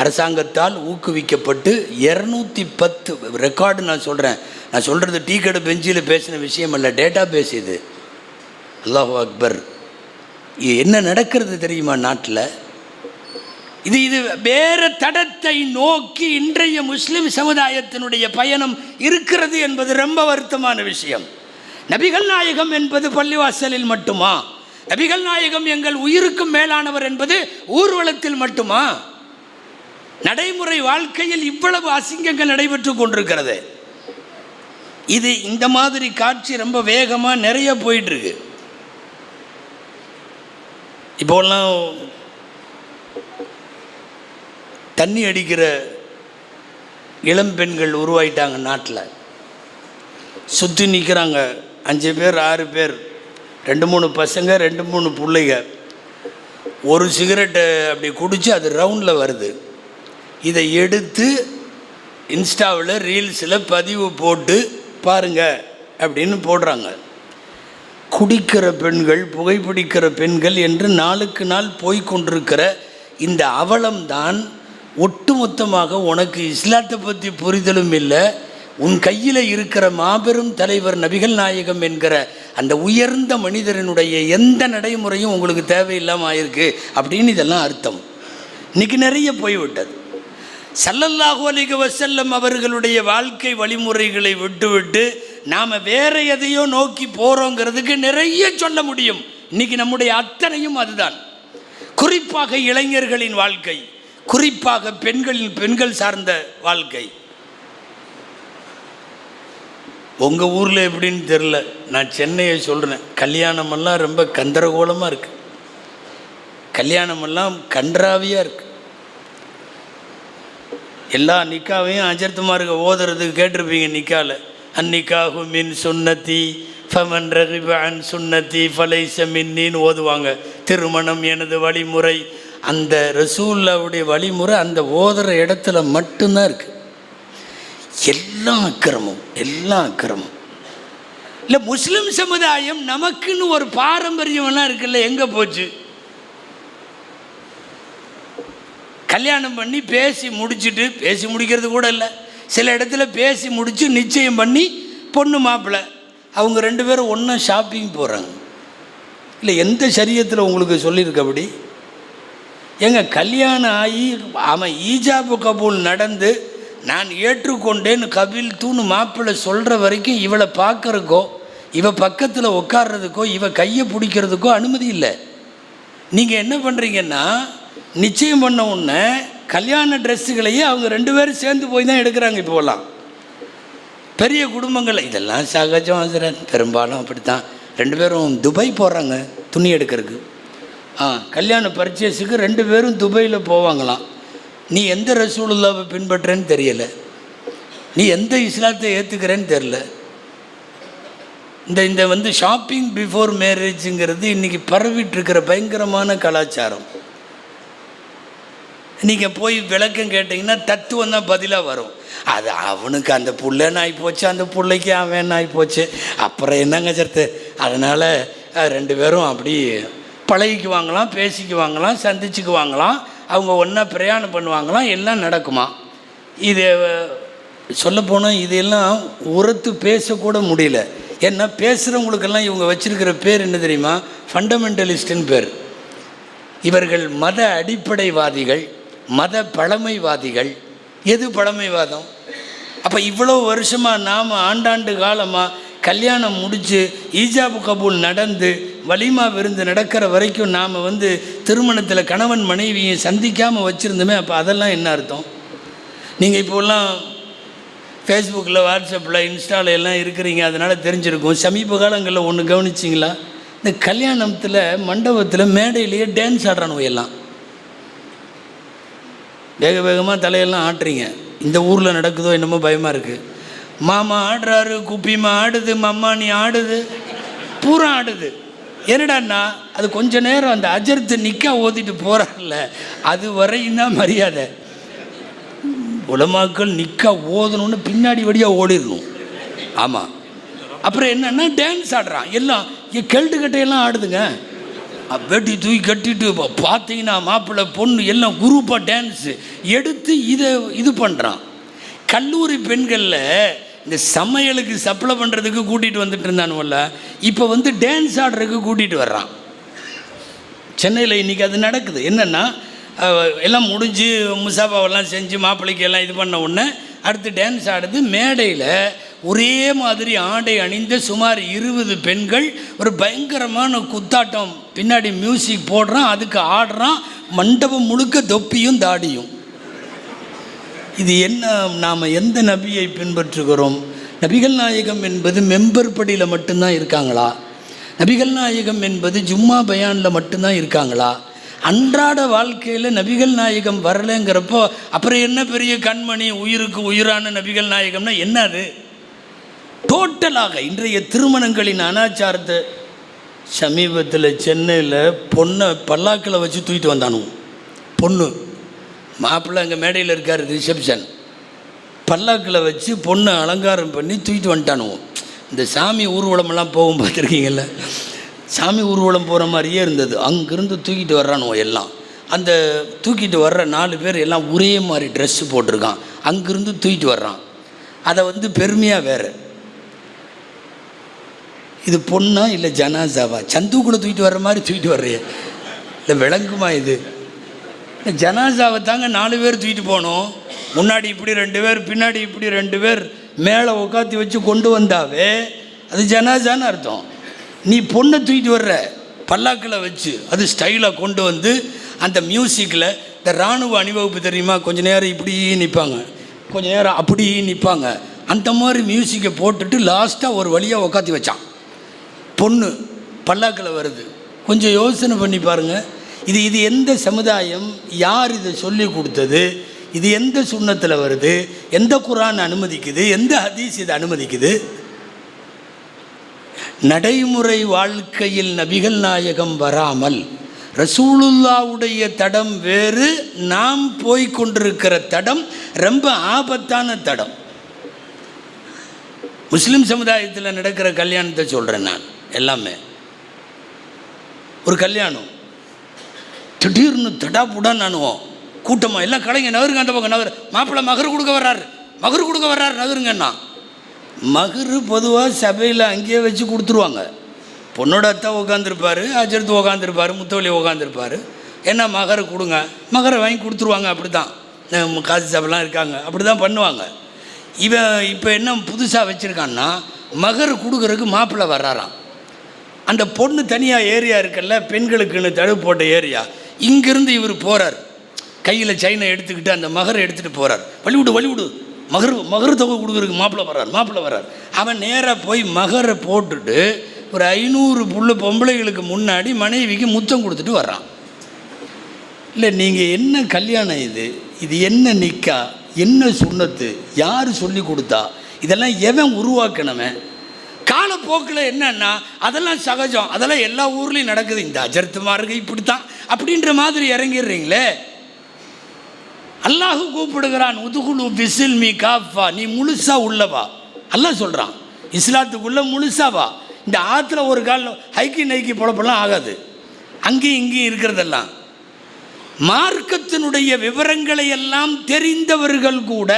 அரசாங்கத்தால் ஊக்குவிக்கப்பட்டு 210 ரெக்கார்டு. நான் சொல்கிறது டீ கடை பெஞ்சில் பேசின விஷயம் அல்ல, டேட்டா பேஸ் இது. அல்லாஹு அக்பர். என்ன நடக்கிறது தெரியுமா நாட்டில்? இது வேறு தடத்தை நோக்கி இன்றைய முஸ்லிம் சமுதாயத்தினுடைய பயணம் இருக்கிறது என்பது ரொம்ப வருத்தமான விஷயம். நபிகள் நாயகம் என்பது பள்ளிவாசலில் மட்டுமா? நபிகள் நாயகம் எங்கள் உயிருக்கும் மேலானவர் என்பது ஊர்வலத்தில் மட்டுமா? நடைமுறை வாழ்க்கையில் இவ்வளவு அசிங்கங்கள் நடைபெற்று கொண்டிருக்கிறது. இது இந்த மாதிரி காட்சி ரொம்ப வேகமாக நிறைய போயிட்டுருக்கு. இப்போலாம் தண்ணி அடிக்கிற இளம் பெண்கள் உருவாயிட்டாங்க நாட்டில். சுற்றி நிற்கிறாங்க 5 பேர் 6 பேர், 2-3 பசங்க 2-3 பிள்ளைங்க. ஒரு சிகரெட்டை அப்படி குடித்து அது ரவுண்டில் வருது. இதை எடுத்து இன்ஸ்டாவில் ரீல்ஸில் பதிவு போட்டு பாருங்க அப்படின்னு போடுறாங்க. குடிக்கிற பெண்கள், புகைப்பிடிக்கிற பெண்கள் என்று நாளுக்கு நாள் போய்கொண்டிருக்கிற இந்த அவலம்தான் ஒட்டுமொத்தமாக உனக்கு இஸ்லாத்தை பற்றி புரிதலும் இல்லை, உன் கையில் இருக்கிற மாபெரும் தலைவர் நபிகள் நாயகம் என்கிற அந்த உயர்ந்த மனிதரினுடைய எந்த நடைமுறையும் உங்களுக்கு தேவையில்லாமல் ஆயிருக்கு அப்படின்னு இதெல்லாம் அர்த்தம். இன்றைக்கி நிறைய போய்விட்டது. ஸல்லல்லாஹு அலைஹி வஸல்லம் அவர்களுடைய வாழ்க்கை வழிமுறைகளை விட்டுவிட்டு நாம் வேற எதையோ நோக்கி போகிறோங்கிறதுக்கு நிறைய சொல்ல முடியும். இன்றைக்கி நம்முடைய அத்தனையும் அதுதான். குறிப்பாக இளைஞர்களின் வாழ்க்கை, குறிப்பாக பெண்கள் சார்ந்த வாழ்க்கை. உங்கள் ஊரில் எப்படின்னு தெரில, நான் சென்னையை சொல்கிறேன். கல்யாணமெல்லாம் ரொம்ப கந்தரகோலமாக இருக்குது, கல்யாணமெல்லாம் கன்றாவியாக இருக்குது. எல்லா நிக்காவையும் அஜர்த்துமாருக்கு ஓதுறதுக்கு கேட்டிருப்பீங்க. நிக்காவில் அந்நிக்காஹு மின் சுன்னத்தி ஃபமன் ரகிப அன் சுன்னத்தி ஃபலைஸ மின்னின்னு ஓதுவாங்க. திருமணம் எனது வழிமுறை. அந்த ரசூலுல்லாவுடைய வழிமுறை அந்த ஓதுற இடத்துல மட்டும்தான் இருக்குது. எல்லாம் அக்கிரமம், எல்லாம் அக்கிரமம். இல்லை, முஸ்லிம் சமுதாயம் நமக்குன்னு ஒரு பாரம்பரியம்லாம் இருக்குல்ல, எங்கே போச்சு? கல்யாணம் பண்ணி பேசி முடிச்சுட்டு, பேசி முடிக்கிறது கூட இல்லை, சில இடத்துல பேசி முடித்து நிச்சயம் பண்ணி பொண்ணு மாப்பிள்ளை அவங்க 2 பேரும் ஒன்றா ஷாப்பிங் போகிறாங்க. இல்லை, எந்த சரியத்தில் உங்களுக்கு சொல்லியிருக்க அப்படி? ஏங்க, கல்யாணம் ஆகி அவன் ஈஜாபு கபூல் நடந்து நான் ஏற்றுக்கொண்டேன்னு கபில் தூணு மாப்பிள்ளை சொல்கிற வரைக்கும் இவளை பார்க்குறக்கோ, இவ பக்கத்தில் உட்கார்றதுக்கோ, இவ கையை பிடிக்கிறதுக்கோ அனுமதி இல்லை. நீங்கள் என்ன பண்ணுறீங்கன்னா, நிச்சயம் பண்ண உடனே கல்யாண ட்ரெஸ்ஸுகளையே அவங்க 2 பேரும் சேர்ந்து போய் தான் எடுக்கிறாங்க. இப்போலாம் பெரிய குடும்பங்கள் இதெல்லாம் சகஜம் ஆசிரியர், பெரும்பாலும் அப்படித்தான். 2 பேரும் துபாய் போகிறாங்க துணி எடுக்கிறதுக்கு. கல்யாண பர்ச்சேஸுக்கு 2 பேரும் துபாயில் போவாங்களாம். நீ எந்த ரசூலுல்லாவை பின்பற்றுறேன்னு தெரியலை, நீ எந்த இஸ்லாத்தை ஏற்றுக்கிறேன்னு தெரில. இந்த ஷாப்பிங் பிஃபோர் மேரேஜுங்கிறது இன்றைக்கி பரவிட்டுருக்கிற பயங்கரமான கலாச்சாரம். நீங்கள் போய் விளக்கம் கேட்டிங்கன்னா தத்துவம் தான் பதிலாக வரும். அது அவனுக்கு அந்த புள்ளன்னு ஆகிப்போச்சு, அந்த பிள்ளைக்கு அவன் ஆகிப்போச்சு, அப்புறம் என்னங்க சர்த்து. அதனால் 2 பேரும் அப்படி பழகிக்குவாங்களாம், பேசிக்குவாங்களாம், சந்திச்சுக்குவாங்களாம், அவங்க ஒன்றா பிரயாணம் பண்ணுவாங்களாம், எல்லாம் நடக்குமா. இது சொல்லப்போனால் இதெல்லாம் உரத்து பேசக்கூட முடியல. ஏன்னா பேசுகிறவங்களுக்கெல்லாம் இவங்க வச்சுருக்கிற பேர் என்ன தெரியுமா? ஃபண்டமெண்டலிஸ்ட்டுன்னு பேர். இவர்கள் மத அடிப்படைவாதிகள், மத பழமைவாதிகள். எது பழமைவாதம்? அப்போ இவ்வளோ வருஷமாக நாம் ஆண்டாண்டு காலமாக கல்யாணம் முடித்து ஈஜாபு கபூல் நடந்து வலிமா விருந்து நடக்கிற வரைக்கும் நாம் திருமணத்தில் கணவன் மனைவியை சந்திக்காமல் வச்சுருந்தோமே. அப்போ அதெல்லாம் என்ன அர்த்தம்? நீங்கள் இப்போலாம் ஃபேஸ்புக்கில், வாட்ஸ்அப்பில், இன்ஸ்டாவில் எல்லாம் இருக்கிறீங்க, அதனால் தெரிஞ்சிருக்கும். சமீப காலங்களில் ஒன்று கவனிச்சிங்களா? இந்த கல்யாணத்தில் மண்டபத்தில் மேடையிலேயே டான்ஸ் ஆடுறானுவ எல்லாம். வேக வேகமாக தலையெல்லாம் ஆட்டுறீங்க. இந்த ஊரில் நடக்குதோ என்னமோ பயமாக இருக்குது. மாமா ஆடுறாரு, குப்பிமா ஆடுது, மம்மா நீ ஆடுது, பூரா ஆடுது. என்னடான்னா அது கொஞ்ச நேரம் அந்த அஜர்த்து நிற்கா ஓதிட்டு போகிறாங்கல்ல, அது வரையும் தான் மரியாதை. உலமாக்கள் நிற்கா ஓதணுன்னு பின்னாடி வழியாக ஓடிடணும். ஆமாம். அப்புறம் என்னென்னா டான்ஸ் ஆடுறான் எல்லாம், கெல்டு கட்டையெல்லாம் ஆடுதுங்க. வெட்டி தூக்கி கட்டிட்டு பார்த்தீங்கன்னா மாப்பிள்ளை பொண்ணு எல்லாம் குரூப்பாக டான்ஸு எடுத்து இது பண்ணுறான். கல்லூரி பெண்களில் இந்த சமையலுக்கு சப்ளை பண்ணுறதுக்கு கூட்டிகிட்டு வந்துட்டு இருந்தானுவல்ல, இப்போ டான்ஸ் ஆடுறதுக்கு கூட்டிகிட்டு வர்றான். சென்னையில் இன்றைக்கி அது நடக்குது. என்னென்னா எல்லாம் முடிஞ்சு முசாபாவெல்லாம் செஞ்சு மாப்பிள்ளைக்கு எல்லாம் இது பண்ண உடனே அடுத்து டான்ஸ் ஆடுது. மேடையில் ஒரே மாதிரி ஆடை அணிந்த சுமார் 20 பெண்கள் ஒரு பயங்கரமான குத்தாட்டம், பின்னாடி மியூசிக் போடுறான், அதுக்கு ஆடுறான், மண்டபம் முழுக்க தொப்பியும் தாடியும். இது என்ன? நாம் எந்த நபியை பின்பற்றுகிறோம்? நபிகள் நாயகம் என்பது மெம்பர் படியில் மட்டும்தான் இருக்காங்களா? நபிகள் நாயகம் என்பது ஜும்மா பயானில் மட்டும்தான் இருக்காங்களா? அன்றாட வாழ்க்கையில் நபிகள் நாயகம் வரலைங்கிறப்போ அப்புறம் என்ன பெரிய கண்மணி, உயிருக்கு உயிரான நபிகள் நாயகம்னா என்ன? அது டோட்டலாக இன்றைய திருமணங்களின் அனாச்சாரத்தை. சமீபத்தில் சென்னையில் பொண்ணை பல்லாக்கில் வச்சு தூக்கிட்டு வந்தானுங்க. பொண்ணு மாப்பிள்ளை அங்கே மேடையில் இருக்கார், ரிசப்ஷன், பல்லாக்கில் வச்சு பொண்ணை அலங்காரம் பண்ணி தூக்கிட்டு வந்துட்டானுவோம். இந்த சாமி ஊர்வலமெல்லாம் போகும் பார்த்துருக்கீங்கல்ல, சாமி ஊர்வலம் போகிற மாதிரியே இருந்தது. அங்கேருந்து தூக்கிட்டு வர்றானுவோ எல்லாம். அந்த தூக்கிட்டு வர்ற 4 பேர் எல்லாம் ஒரே மாதிரி ட்ரெஸ்ஸு போட்டிருக்கான். அங்கேருந்து தூக்கிட்டு வர்றான். அதை பெருமையாக வேறு. இது பொண்ணா இல்லை ஜனாசாவா? சந்துக்குள்ளே தூக்கிட்டு வர்ற மாதிரி தூக்கிட்டு வர்றையே, இல்லை விளங்குமா? இது ஜனாசாவை தாங்க 4 பேர் தூக்கிட்டு போனோம். முன்னாடி இப்படி 2 பேர், பின்னாடி இப்படி 2 பேர், மேலே உட்காத்தி வச்சு கொண்டு வந்தாவே அது ஜனாசான்னு அர்த்தம். நீ பொண்ணை தூக்கிட்டு வர்ற பல்லாக்கில் வச்சு, அது ஸ்டைலாக கொண்டு வந்து அந்த மியூசிக்கில் இந்த இராணுவ அணிவகுப்பு தெரியுமா, கொஞ்சம் நேரம் இப்படி நிற்பாங்க, கொஞ்சம் நேரம் அப்படி நிற்பாங்க, அந்த மாதிரி மியூசிக்கை போட்டுட்டு லாஸ்ட்டாக ஒரு வழியாக உக்காத்தி வச்சான். பொண்ணு பல்லாக்கில் வருது. கொஞ்சம் யோசனை பண்ணி பாருங்கள். இது எந்த சமுதாயம்? யார் இதை சொல்லி கொடுத்தது? இது எந்த சுன்னத்தில் வருது? எந்த குர்ஆன் அனுமதிக்குது? எந்த ஹதீஸ் இதை அனுமதிக்குது? நடைமுறை வாழ்க்கையில் நபிகள் நாயகம் வராமல் ரசூலுல்லாவுடைய தடம் வேறு, நாம் போய்கொண்டிருக்கிற தடம் ரொம்ப ஆபத்தான தடம். முஸ்லீம் சமுதாயத்தில் நடக்கிற கல்யாணத்தை சொல்கிறேன் நான். எல்லாமே ஒரு கல்யாணம், திடீர்னு தடாப்புடான்னு நானுவோம் கூட்டமாக எல்லாம் கலைங்க, நகருங்க, அந்த பக்கம் நகர், மாப்பிள்ளை மகர் கொடுக்க வர்றாரு, நகருங்கண்ணா. மகரு பொதுவாக சபையில் அங்கேயே வச்சு கொடுத்துருவாங்க. பொண்ணோட அத்தா உட்காந்துருப்பார், அஜர்த்து உட்காந்துருப்பார், முத்தவழி உட்காந்துருப்பார். என்ன மகரை கொடுங்க, மகரை வாங்கி கொடுத்துருவாங்க. அப்படி தான் காசி சபைலாம் இருக்காங்க, அப்படி தான் பண்ணுவாங்க. இவன் இப்போ என்ன புதுசாக வச்சுருக்கான்னா, மகர் கொடுக்குறதுக்கு மாப்பிள்ளை வர்றாராம். அந்த பொண்ணு தனியாக ஏரியா இருக்குல்ல, பெண்களுக்குன்னு தடுப்பு போட்ட ஏரியா, இங்கேருந்து இவர் போகிறார், கையில் செயினை எடுத்துக்கிட்டு அந்த மகரை எடுத்துகிட்டு போகிறார். வழிவிடு மகர் தொகை கொடுக்குறதுக்கு மாப்பிள்ளை வர்றார். அவன் நேராக போய் மகரை போட்டுட்டு ஒரு 500 பொம்பளைகளுக்கு முன்னாடி மனைவிக்கு முத்தம் கொடுத்துட்டு வர்றான். இல்லை, நீங்கள் என்ன கல்யாணம் இது என்ன நிக்கா, என்ன சுன்னத்து, யார் சொல்லி கொடுத்தா, இதெல்லாம் எவன் உருவாக்கணவன்? காலப்போக்கில் என்னன்னா அதெல்லாம் சகஜம், அதெல்லாம் எல்லா ஊர்லேயும் நடக்குது, இந்த அஜர்த்து மார்க்கு இப்படித்தான் அப்படின்ற மாதிரி இறங்கிடுறீங்களே. அல்லாஹ் கூப்பிடுகிறான், உதுகுலு பிஸ்ஸில்மி காஃபா, நீ முழுசா உள்ளவா. அல்லாஹ் சொல்கிறான், இஸ்லாத்துக்குள்ளே முழுசாவா. இந்த ஆற்றுல ஒரு கால் ஹைக்கி நைக்கி பொழப்பெல்லாம் ஆகாது, அங்கேயும் இங்கேயும் இருக்கிறதெல்லாம். மார்க்கத்தினுடைய விவரங்களை எல்லாம் தெரிந்தவர்கள் கூட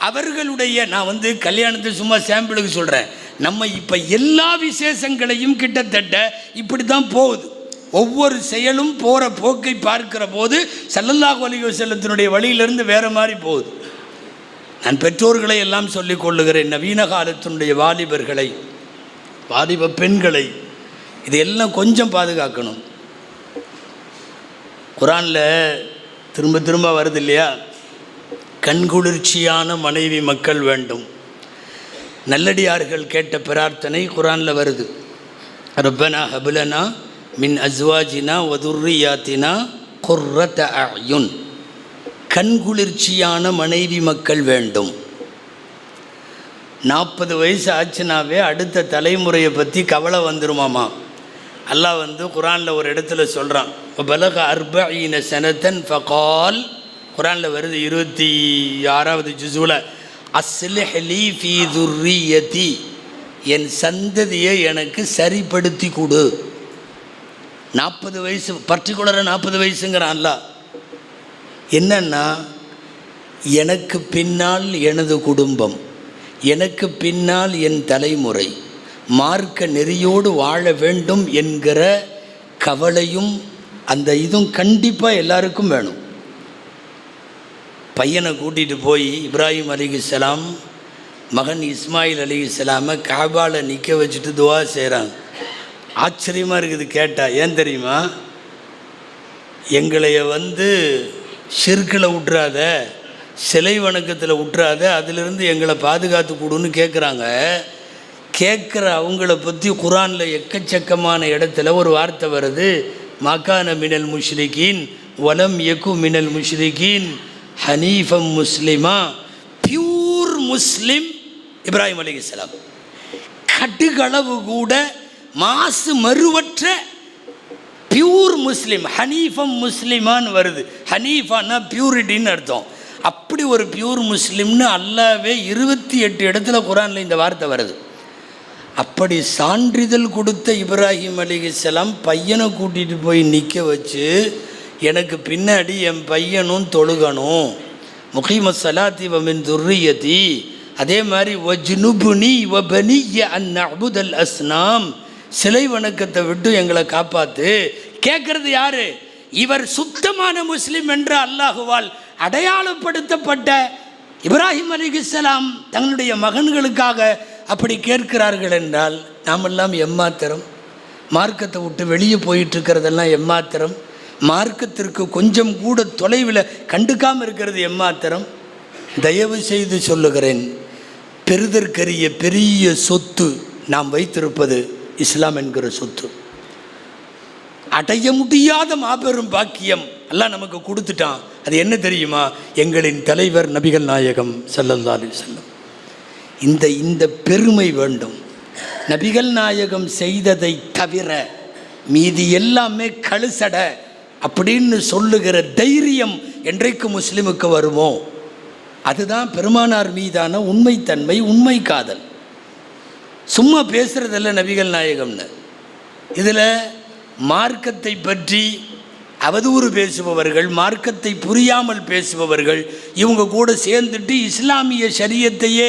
அவர்களுடைய, நான் கல்யாணத்தை சும்மா சாம்பிளுக்கு சொல்கிறேன், நம்ம இப்போ எல்லா விசேஷங்களையும் கிட்டத்தட்ட இப்படி தான் போகுது. ஒவ்வொரு செயலும் போகிற போக்கை பார்க்கிற போது ஸல்லல்லாஹு அலைஹி வஸல்லத்தினுடைய வழியிலிருந்து வேறு மாதிரி போகுது. நான் பெற்றோர்களை எல்லாம் சொல்லிக் கொள்ளுகிறேன், நவீன காலத்தினுடைய வாலிபர்களை, வாலிப பெண்களை, இதெல்லாம் கொஞ்சம் பாதுகாக்கணும். குர்ஆனில் திரும்ப திரும்ப வருது இல்லையா, கண்குளிர்ச்சியான மனைவி மக்கள் வேண்டும். நல்லடியார்கள் கேட்ட பிரார்த்தனை குர்ஆனில் வருது. ரப்பனா ஹப்லனா மின் அஸ்வாஜினா வதுர்ரியாத்தினா குர்ரத அயுன். கண்குளிர்ச்சியான மனைவி மக்கள் வேண்டும். 40 வயசு ஆச்சுனாவே அடுத்த தலைமுறையை பற்றி கவலை வந்துருமாமா. அல்லாஹ் குர்ஆனில் ஒரு இடத்துல சொல்கிறான், பலக 40 சனத்தன் ஃபகால். குர்ஆனில் வருது 26வது ஜுஸுல, அஸ்லிஹ் லீ ஃபீ துர்ரியதி, என் சந்ததியை எனக்கு சரிப்படுத்தி கொடு. 40 வயசு, பர்டிகுலராக 40 வயசுங்கிறான் அல்லாஹ். என்னன்னா, எனக்கு பின்னால் எனது குடும்பம், எனக்கு பின்னால் என் தலைமுறை மார்க்க நெறியோடு வாழ வேண்டும் என்கிற கவலையும் அந்த இதுவும் கண்டிப்பாக எல்லாருக்கும் வேணும். பையனை கூட்டிகிட்டு போய் இப்ராஹிம் அலைஹிஸ்ஸலாம் மகன் இஸ்மாயில் அலைஹிஸ்ஸலாமை காபால நிற்க வச்சுட்டு துவா செய்கிறாங்க. ஆச்சரியமாக இருக்குது கேட்டால். ஏன் தெரியுமா? எங்களைய ஷிர்கில் விட்டுறாத, சிலை வணக்கத்தில் விட்டுறாத, அதிலிருந்து எங்களை பாதுகாத்து கொடுன்னு கேட்குறாங்க. கேட்குற அவங்கள பற்றி குரானில் எக்கச்சக்கமான இடத்துல ஒரு வார்த்தை வருது, மகான மினல் முஷ்ரிகீன் வலம் யகு மினல் முஷ்ரிகீன் ஹனீஃபம் முஸ்லிமா. பியூர் முஸ்லிம் இப்ராஹிம் அலைஹிஸ்ஸலாம். கடுகளவு கூட மாசு மறுவற்ற பியூர் முஸ்லிம். ஹனீஃபம் முஸ்லிமான்னு வருது. ஹனீஃபானா பியூரிட்டின்னு அர்த்தம். அப்படி ஒரு பியூர் முஸ்லிம்னு அல்லாவே 28 இடத்துல குரானில் இந்த வார்த்தை வருது. அப்படி சான்றிதழ் கொடுத்த இப்ராஹிம் அலைஹிஸ்ஸலாம் பையனை கூட்டிகிட்டு போய் நிற்க வச்சு, எனக்கு பின்னாடி என் பையனும் தொழுகணும், முகீம ஸலாத்தி வ மின் துர்ரியதி, அதே மாதிரி வஜ்னுபுனி வ பனிய அன் நஅபுதல் அஸ்னாம், சிலை வணக்கத்தை விட்டு எங்களை காப்பாற்று. கேட்கறது யாரு? இவர் சுத்தமான முஸ்லிம் என்று அல்லாஹுவால் அடையாளப்படுத்தப்பட்ட இப்ராஹிம் அலைஹிஸ்ஸலாம் தங்களுடைய மகன்களுக்காக அப்படி கேட்கிறார்கள் என்றால் நாமெல்லாம் எம்மாத்திரம்? மார்க்கத்தை விட்டு வெளியே போயிட்டுருக்கிறதெல்லாம் எம்மாத்திரம்? மார்க்கத்திற்கு கொஞ்சம் கூட தொலைவில் கண்டுக்காமல் இருக்கிறது எம்மாத்திரம்? தயவு செய்து சொல்லுகிறேன், பெறுதற்கரிய பெரிய சொத்து நாம் வைத்திருப்பது இஸ்லாம் என்கிற சொத்து. அடைய முடியாத மாபெரும் பாக்கியம் அல்லாஹ் நமக்கு கொடுத்துட்டான். அது என்ன தெரியுமா? எங்களின் தலைவர் நபிகள் நாயகம் ஸல்லல்லாஹு அலைஹி வஸல்லம். இந்த பெருமை வேண்டும். நபிகள் நாயகம் செய்ததை தவிர மீதி எல்லாமே கழுசட அப்படின்னு சொல்லுகிற தைரியம் என்றைக்கு முஸ்லிமுக்கு வருமோ அதுதான் பெருமானார் மீதான உண்மைத்தன்மை, உண்மை காதல். சும்மா பேசுகிறதில்ல நபிகள் நாயகம்னு. இதில் மார்க்கத்தை பற்றி அவதூறு பேசுபவர்கள், மார்க்கத்தை புரியாமல் பேசுபவர்கள், இவங்க கூட சேர்ந்துட்டு இஸ்லாமிய ஷரியத்தையே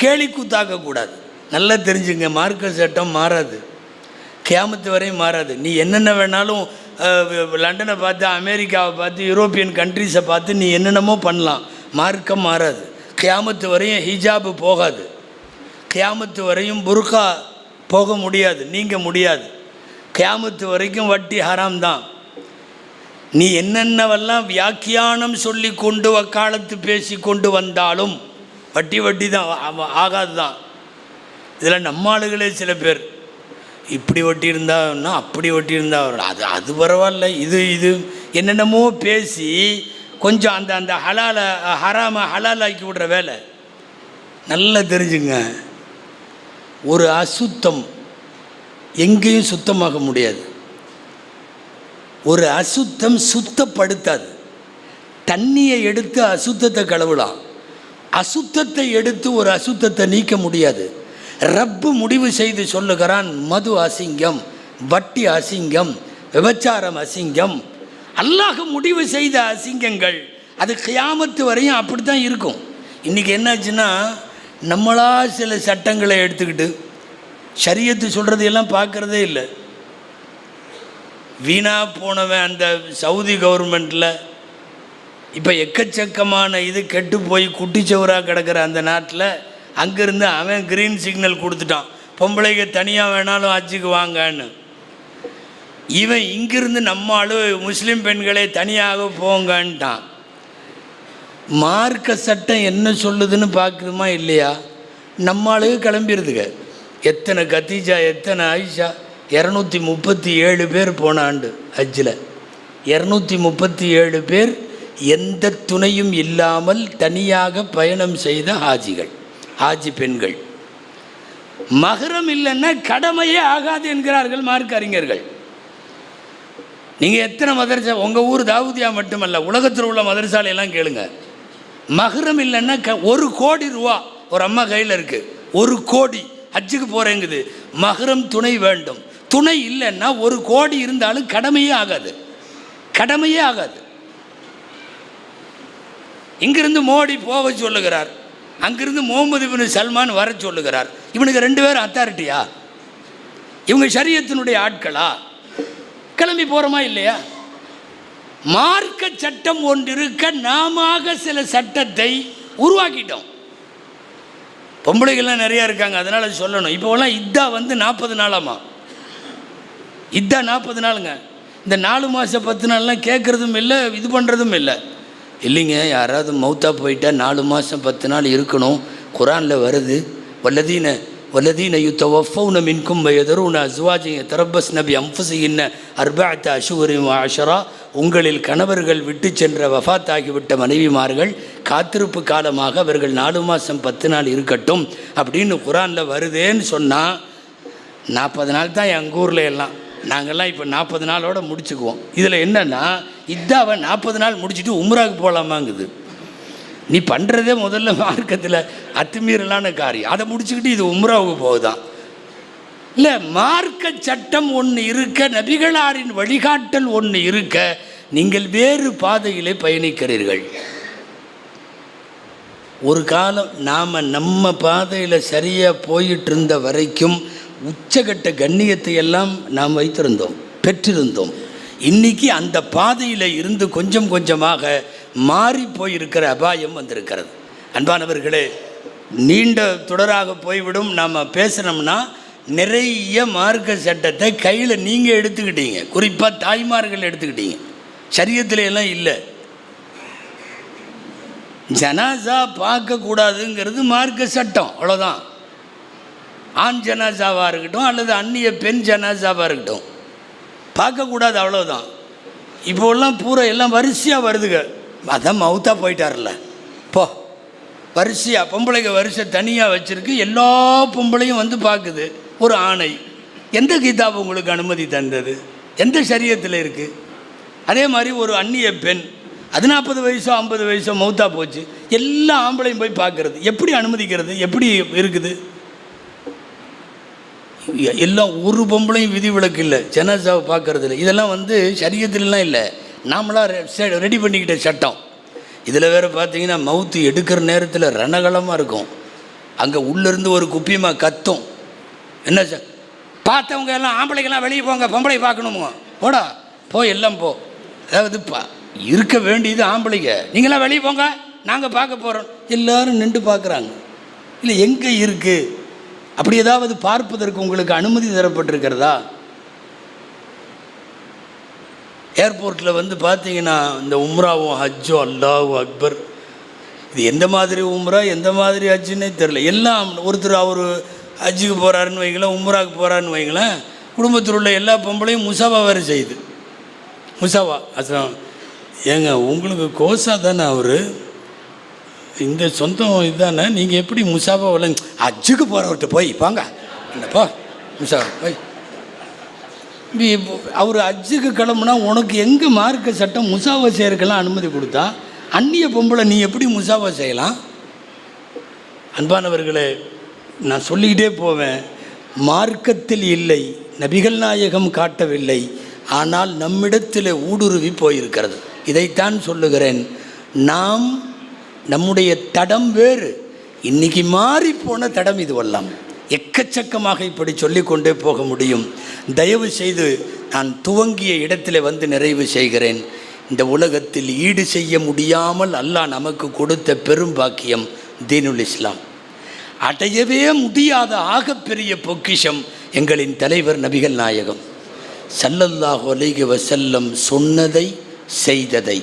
கேலி கூத்தாக்கக்கூடாது. நல்லா தெரிஞ்சுங்க, மார்க்க சட்டம் மாறாது, கியாமத்து வரையும் மாறாது. நீ என்னென்ன வேணாலும் லண்டனை பார்த்து, அமெரிக்காவை பார்த்து, யூரோப்பியன் கண்ட்ரிஸை பார்த்து நீ என்னென்னமோ பண்ணலாம், மார்க்கம் மாறாது. கியாமத்து வரையும் ஹிஜாபு போகாது, கியாமத்து வரையும் புர்கா போக முடியாது, நீங்க முடியாது. கியாமத்து வரைக்கும் வட்டி ஹராம் தான். நீ என்னென்னவெல்லாம் வியாக்கியானம் சொல்லி கொண்டு வக்காலத்து பேசி கொண்டு வந்தாலும் வட்டி தான், ஆகாது தான். இதில் நம்ம ஆளுகளே சில பேர் இப்படி வட்டி இருந்தான்னா அப்படி வட்டி இருந்தால் அது பரவாயில்ல, இது என்னென்னமோ பேசி கொஞ்சம் அந்த ஹராமை ஹலாலாக்கி விடுற வேலை. நல்லா தெரிஞ்சுங்க, ஒரு அசுத்தம் எங்கேயும் சுத்தமாக முடியாது. ஒரு அசுத்தம் சுத்தப்படுத்தாது. தண்ணியை எடுத்து அசுத்தத்தை கழுவலாம், அசுத்தத்தை எடுத்து ஒரு அசுத்தத்தை நீக்க முடியாது. ரப்பு முடிவு செய்து சொல்லுகிறான், மது அசிங்கம், வட்டி அசிங்கம், விபச்சாரம் அசிங்கம். அல்லாஹ் முடிவு செய்த அசிங்கங்கள் அது கியாமத்து வரையும் அப்படி தான் இருக்கும். இன்றைக்கி என்னாச்சுன்னா, நம்மளா சில சட்டங்களை எடுத்துக்கிட்டு ஷரியத்து சொல்கிறதையெல்லாம் பார்க்குறதே இல்லை. வீணாக போனவன் அந்த சவுதி கவர்மெண்ட்டில் இப்போ எக்கச்சக்கமான இது கெட்டு போய் குட்டிச்சவராக கிடக்கிற அந்த நாட்டில் அங்கேருந்து அவன் க்ரீன் சிக்னல் கொடுத்துட்டான், பொம்பளைங்க தனியாக வேணாலும் ஹஜ்ஜுக்கு வாங்கன்னு. இவன் இங்கிருந்து நம்மளும் முஸ்லீம் பெண்களே தனியாக போங்கன்ட்டான். மார்க்க சட்டம் என்ன சொல்லுதுன்னு பார்க்குறோமா இல்லையா? நம்மளுக்கு கிளம்பிடுதுங்க. எத்தனை கத்தீஜா, எத்தனை ஆயிஷா, 237 பேர் போன ஆண்டு ஹஜ்ஜில் 237 பேர் எந்த துணையும் இல்லாமல் தனியாக பயணம் செய்த ஹாஜிகள், ஹாஜி பெண்கள். மஹரம் இல்லைன்னா கடமையே ஆகாது என்கிறார்கள் மார்க்க அறிஞர்கள். நீங்கள் எத்தனை மதரசா, உங்கள் ஊர் தாவூதியா மட்டுமல்ல, உலகத்தில் உள்ள மதரசாலையெல்லாம் கேளுங்க. மஹரம் இல்லைன்னா 1 கோடி ரூபா ஒரு அம்மா கையில் இருக்குது, 1 கோடி ஹஜ்ஜுக்கு போகிறேங்குது. மஹரம் துணை வேண்டும். துணை இல்லைன்னா 1 கோடி இருந்தாலும் கடமையே ஆகாது, கடமையே ஆகாது. இங்கிருந்து மோடி போக சொல்லுகிறார், அங்கிருந்து முகமது பின் சல்மான் வர சொல்லுகிறார். இவனுக்கு 2 பேரும் அத்தாரிட்டியா? இவங்க ஷரியத்தினுடைய ஆட்களா? கிளம்பி போகிறோமா இல்லையா? மார்க்க சட்டம் ஒன்று இருக்க நாம சில சட்டத்தை உருவாக்கிட்டோம். பொம்பளைகள்லாம் நிறையா இருக்காங்க, அதனால் சொல்லணும். இப்போலாம் இத்தா வந்து 40 நாளாமா. இத்தா 40 நாளுங்க. இந்த 4 மாதம் 10 நாள்லாம் கேட்குறதும் இல்லை, இது பண்ணுறதும் இல்லை. இல்லைங்க, யாராவது மௌத்தா போயிட்டால் 4 மாதம் 10 நாள் இருக்கணும், குரானில் வருது. வல்லதீன யுத்தவஃபௌன மின்கும் வயதரூன அஸ்வாஜின் தரப்பஸ்ன பிஅன்ஃபுஸிஹின்ன அர்பஅத அஷ்ஹுரின் வ அஷ்ரா. உங்களில் கணவர்கள் விட்டு சென்ற வஃபாத்தாகிவிட்ட மனைவிமார்கள் காத்திருப்பு காலமாக அவர்கள் 4 மாதம் 10 நாள் இருக்கட்டும் அப்படின்னு குரானில் வருதேன்னு சொன்னால் 40 நாள் தான் எங்கள் ஊரில் எல்லாம். நாங்கள்லாம் இப்போ 40 நாளோடு முடிச்சுக்குவோம். இதில் என்னென்னா இதாவை 40 நாள் முடிச்சுட்டு உம்ராவுக்கு போகலாமாங்குது. நீ பண்ணுறதே முதல்ல மார்க்கத்தில் அத்துமீறலான காரியம், அதை முடிச்சுக்கிட்டு இது உம்ராவுக்கு போகுதான். இல்லை, மார்க்க சட்டம் ஒன்று இருக்க, நபிகளாரின் வழிகாட்டல் ஒன்று இருக்க, நீங்கள் வேறு பாதையிலே பயணிக்கிறீர்கள். ஒரு காலம் நாம் நம்ம பாதையில் சரியாக போயிட்டு இருந்த வரைக்கும் உச்சகட்ட கண்ணியத்தை எல்லாம் நாம் வைத்திருந்தோம், பெற்றிருந்தோம். இன்றைக்கி அந்த பாதையில் இருந்து கொஞ்சம் கொஞ்சமாக மாறி போயிருக்கிற அபாயம் வந்திருக்கிறது. அன்பானவர்களே, நீண்ட தொடராக போய்விடும். நாம் பேசுனோம்னா நிறைய மார்க்க சட்டத்தை கையில் நீங்கள் எடுத்துக்கிட்டீங்க, குறிப்பாக தாய்மார்கள் எடுத்துக்கிட்டீங்க. சரியத்தில் எல்லாம் இல்லை. ஜனாசா பார்க்கக்கூடாதுங்கிறது மார்க்க சட்டம், அவ்வளோதான். ஆண் ஜனாசாவாக இருக்கட்டும் அல்லது அந்நிய பெண் ஜனாசாவாக இருக்கட்டும், பார்க்கக்கூடாது, அவ்வளோதான். இப்போல்லாம் பூரா எல்லாம் வரிசையாக வருதுங்க. அதான் மவுத்தா போயிட்டார்ல, போ வரிசையாக பொம்பளைங்க வரிசை தனியாக வச்சுருக்கு. எல்லா பொம்பளையும் வந்து பார்க்குது. ஒரு ஆணை எந்த கிதாப் உங்களுக்கு அனுமதி தந்தது? எந்த சரியத்தில் இருக்குது? அதே மாதிரி ஒரு அந்நிய பெண், அது 40 வயசோ 50 வயசோ மவுத்தா போச்சு, எல்லா ஆம்பளையும் போய் பார்க்குறது. எப்படி அனுமதிக்கிறது? எப்படி இருக்குது? எல்லாம் ஒரு பொம்பளையும் விதிவிலக்கு இல்லை, ஜனாசாவை பார்க்கறது இல்லை. இதெல்லாம் வந்து சரியத்திலலாம் இல்லை, நாமளாக ரெடி பண்ணிக்கிட்ட சட்டம். இதில் வேறு பார்த்தீங்கன்னா மவுத்து எடுக்கிற நேரத்தில் ரணகலமாக இருக்கும். அங்கே உள்ளேருந்து ஒரு குப்பியமாக கத்தும். என்ன சார், பார்த்தவங்க எல்லாம் ஆம்பளைக்கெல்லாம் வெளியே போங்க, பொம்பளை பார்க்கணுமோ, போடா போ, எல்லாம் போ. அதாவது இருக்க வேண்டியது ஆம்பளைங்க, நீங்களாம் வெளியே போங்க, நாங்கள் பார்க்க போகிறோம். எல்லோரும் நின்று பார்க்குறாங்க. இல்லை, எங்கே இருக்குது? அப்படி ஏதாவது பார்ப்பதற்கு உங்களுக்கு அனுமதி தரப்பட்டிருக்கிறதா? ஏர்போர்ட்டில் வந்து பார்த்தீங்கன்னா இந்த உம்ராவும் ஹஜ்ஜோ, அல்லாஹு அக்பர், இது எந்த மாதிரி உம்ரா எந்த மாதிரி ஹஜ்ஜுன்னே தெரில. எல்லாம் ஒருத்தர் அவர் ஹஜ்ஜுக்கு போகிறாருன்னு வைங்களேன், உம்ராவுக்கு போகிறாருன்னு வைங்களேன், குடும்பத்தில் உள்ள எல்லா பொம்பளையும் முசாவா வேறு செய்யுது. முசாவா அசம் ஏங்க, உங்களுக்கு கோசா தானே அவர், இந்த சொந்தம் இதுதானே, நீங்கள் எப்படி முசாபா விளங்க ஹஜ்ஜுக்கு போகிறவர்கிட்ட போய் பாங்க என்னப்பா முசாபா போய் அவர் ஹஜ்ஜுக்கு கிளம்புனா உனக்கு எங்கே மார்க்க சட்டம் முசாவா செய்யறதுக்கெல்லாம் அனுமதி கொடுத்தா, அந்நிய பொம்பளை நீ எப்படி முசாவா செய்யலாம்? அன்பானவர்களே, நான் சொல்லிக்கிட்டே போவேன். மார்க்கத்தில் இல்லை, நபிகள் நாயகம் காட்டவில்லை, ஆனால் நம்மிடத்தில் ஊடுருவி போயிருக்கிறது. இதைத்தான் சொல்லுகிறேன். நாம் நம்முடைய தடம் வேறு, இன்றைக்கி மாறிப்போன தடம் இதுவெல்லாம். எக்கச்சக்கமாக இப்படி சொல்லிக்கொண்டே போக முடியும். தயவு செய்து நான் துவங்கிய இடத்துல வந்து நிறைவு செய்கிறேன். இந்த உலகத்தில் ஈடு செய்ய முடியாமல் அல்லாஹ் நமக்கு கொடுத்த பெரும் பாக்கியம் தீனுல் இஸ்லாம். அடையவே முடியாத ஆகப்பெரிய பொக்கிஷம் எங்களின் தலைவர் நபிகள் நாயகம் ஸல்லல்லாஹு அலைஹி வஸல்லம் சொன்னதை செய்ததை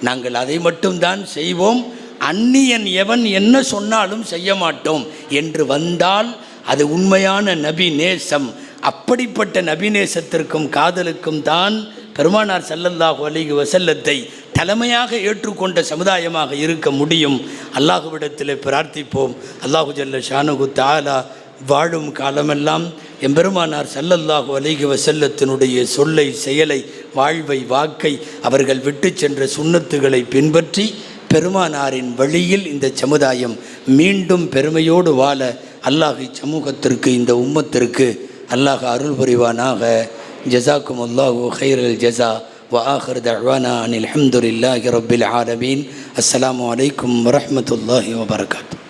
நாங்கள் அதை மட்டும்தான் செய்வோம். அந்நியன் எவன் என்ன சொன்னாலும் செய்ய மாட்டோம் என்று வந்தால் அது உண்மையான நபி நேசம். அப்படிப்பட்ட நபி நேசத்திற்கும் காதலுக்கும் தான் பெருமானார் ஸல்லல்லாஹு அலைஹி வஸல்லத்தை தலைமையாக ஏற்றுக்கொண்ட சமுதாயமாக இருக்க முடியும். அல்லாஹுவிடத்தில் பிரார்த்திப்போம். அல்லாஹு ஜல்ல ஷானுஹு தஆலா வாழும் காலமெல்லாம் எம்பெருமானார் ஸல்லல்லாஹு அலைஹி வஸல்லத்தினுடைய சொல்லை, செயலை, வாழ்வை, வாக்கை, அவர்கள் விட்டு சென்ற சுன்னத்துகளை பின்பற்றி பெருமானாரின் வழியில் இந்த சமுதாயம் மீண்டும் பெருமையோடு வாழ அல்லாஹ் சமூகத்திற்கு, இந்த உம்மத்திற்கு அல்லாஹ் அருள் புரிவானாக. ஜஸாக்கும் அல்லாஹு ஹைரல் ஜஸா. வ ஆஹிரு தஅவானா அனில் ஹம்துலில்லாஹி ரப்பில் ஆலமீன். அஸ்ஸலாமு அலைக்கும் வரஹ்மத்துல்லாஹி வபரகாத்துஹு.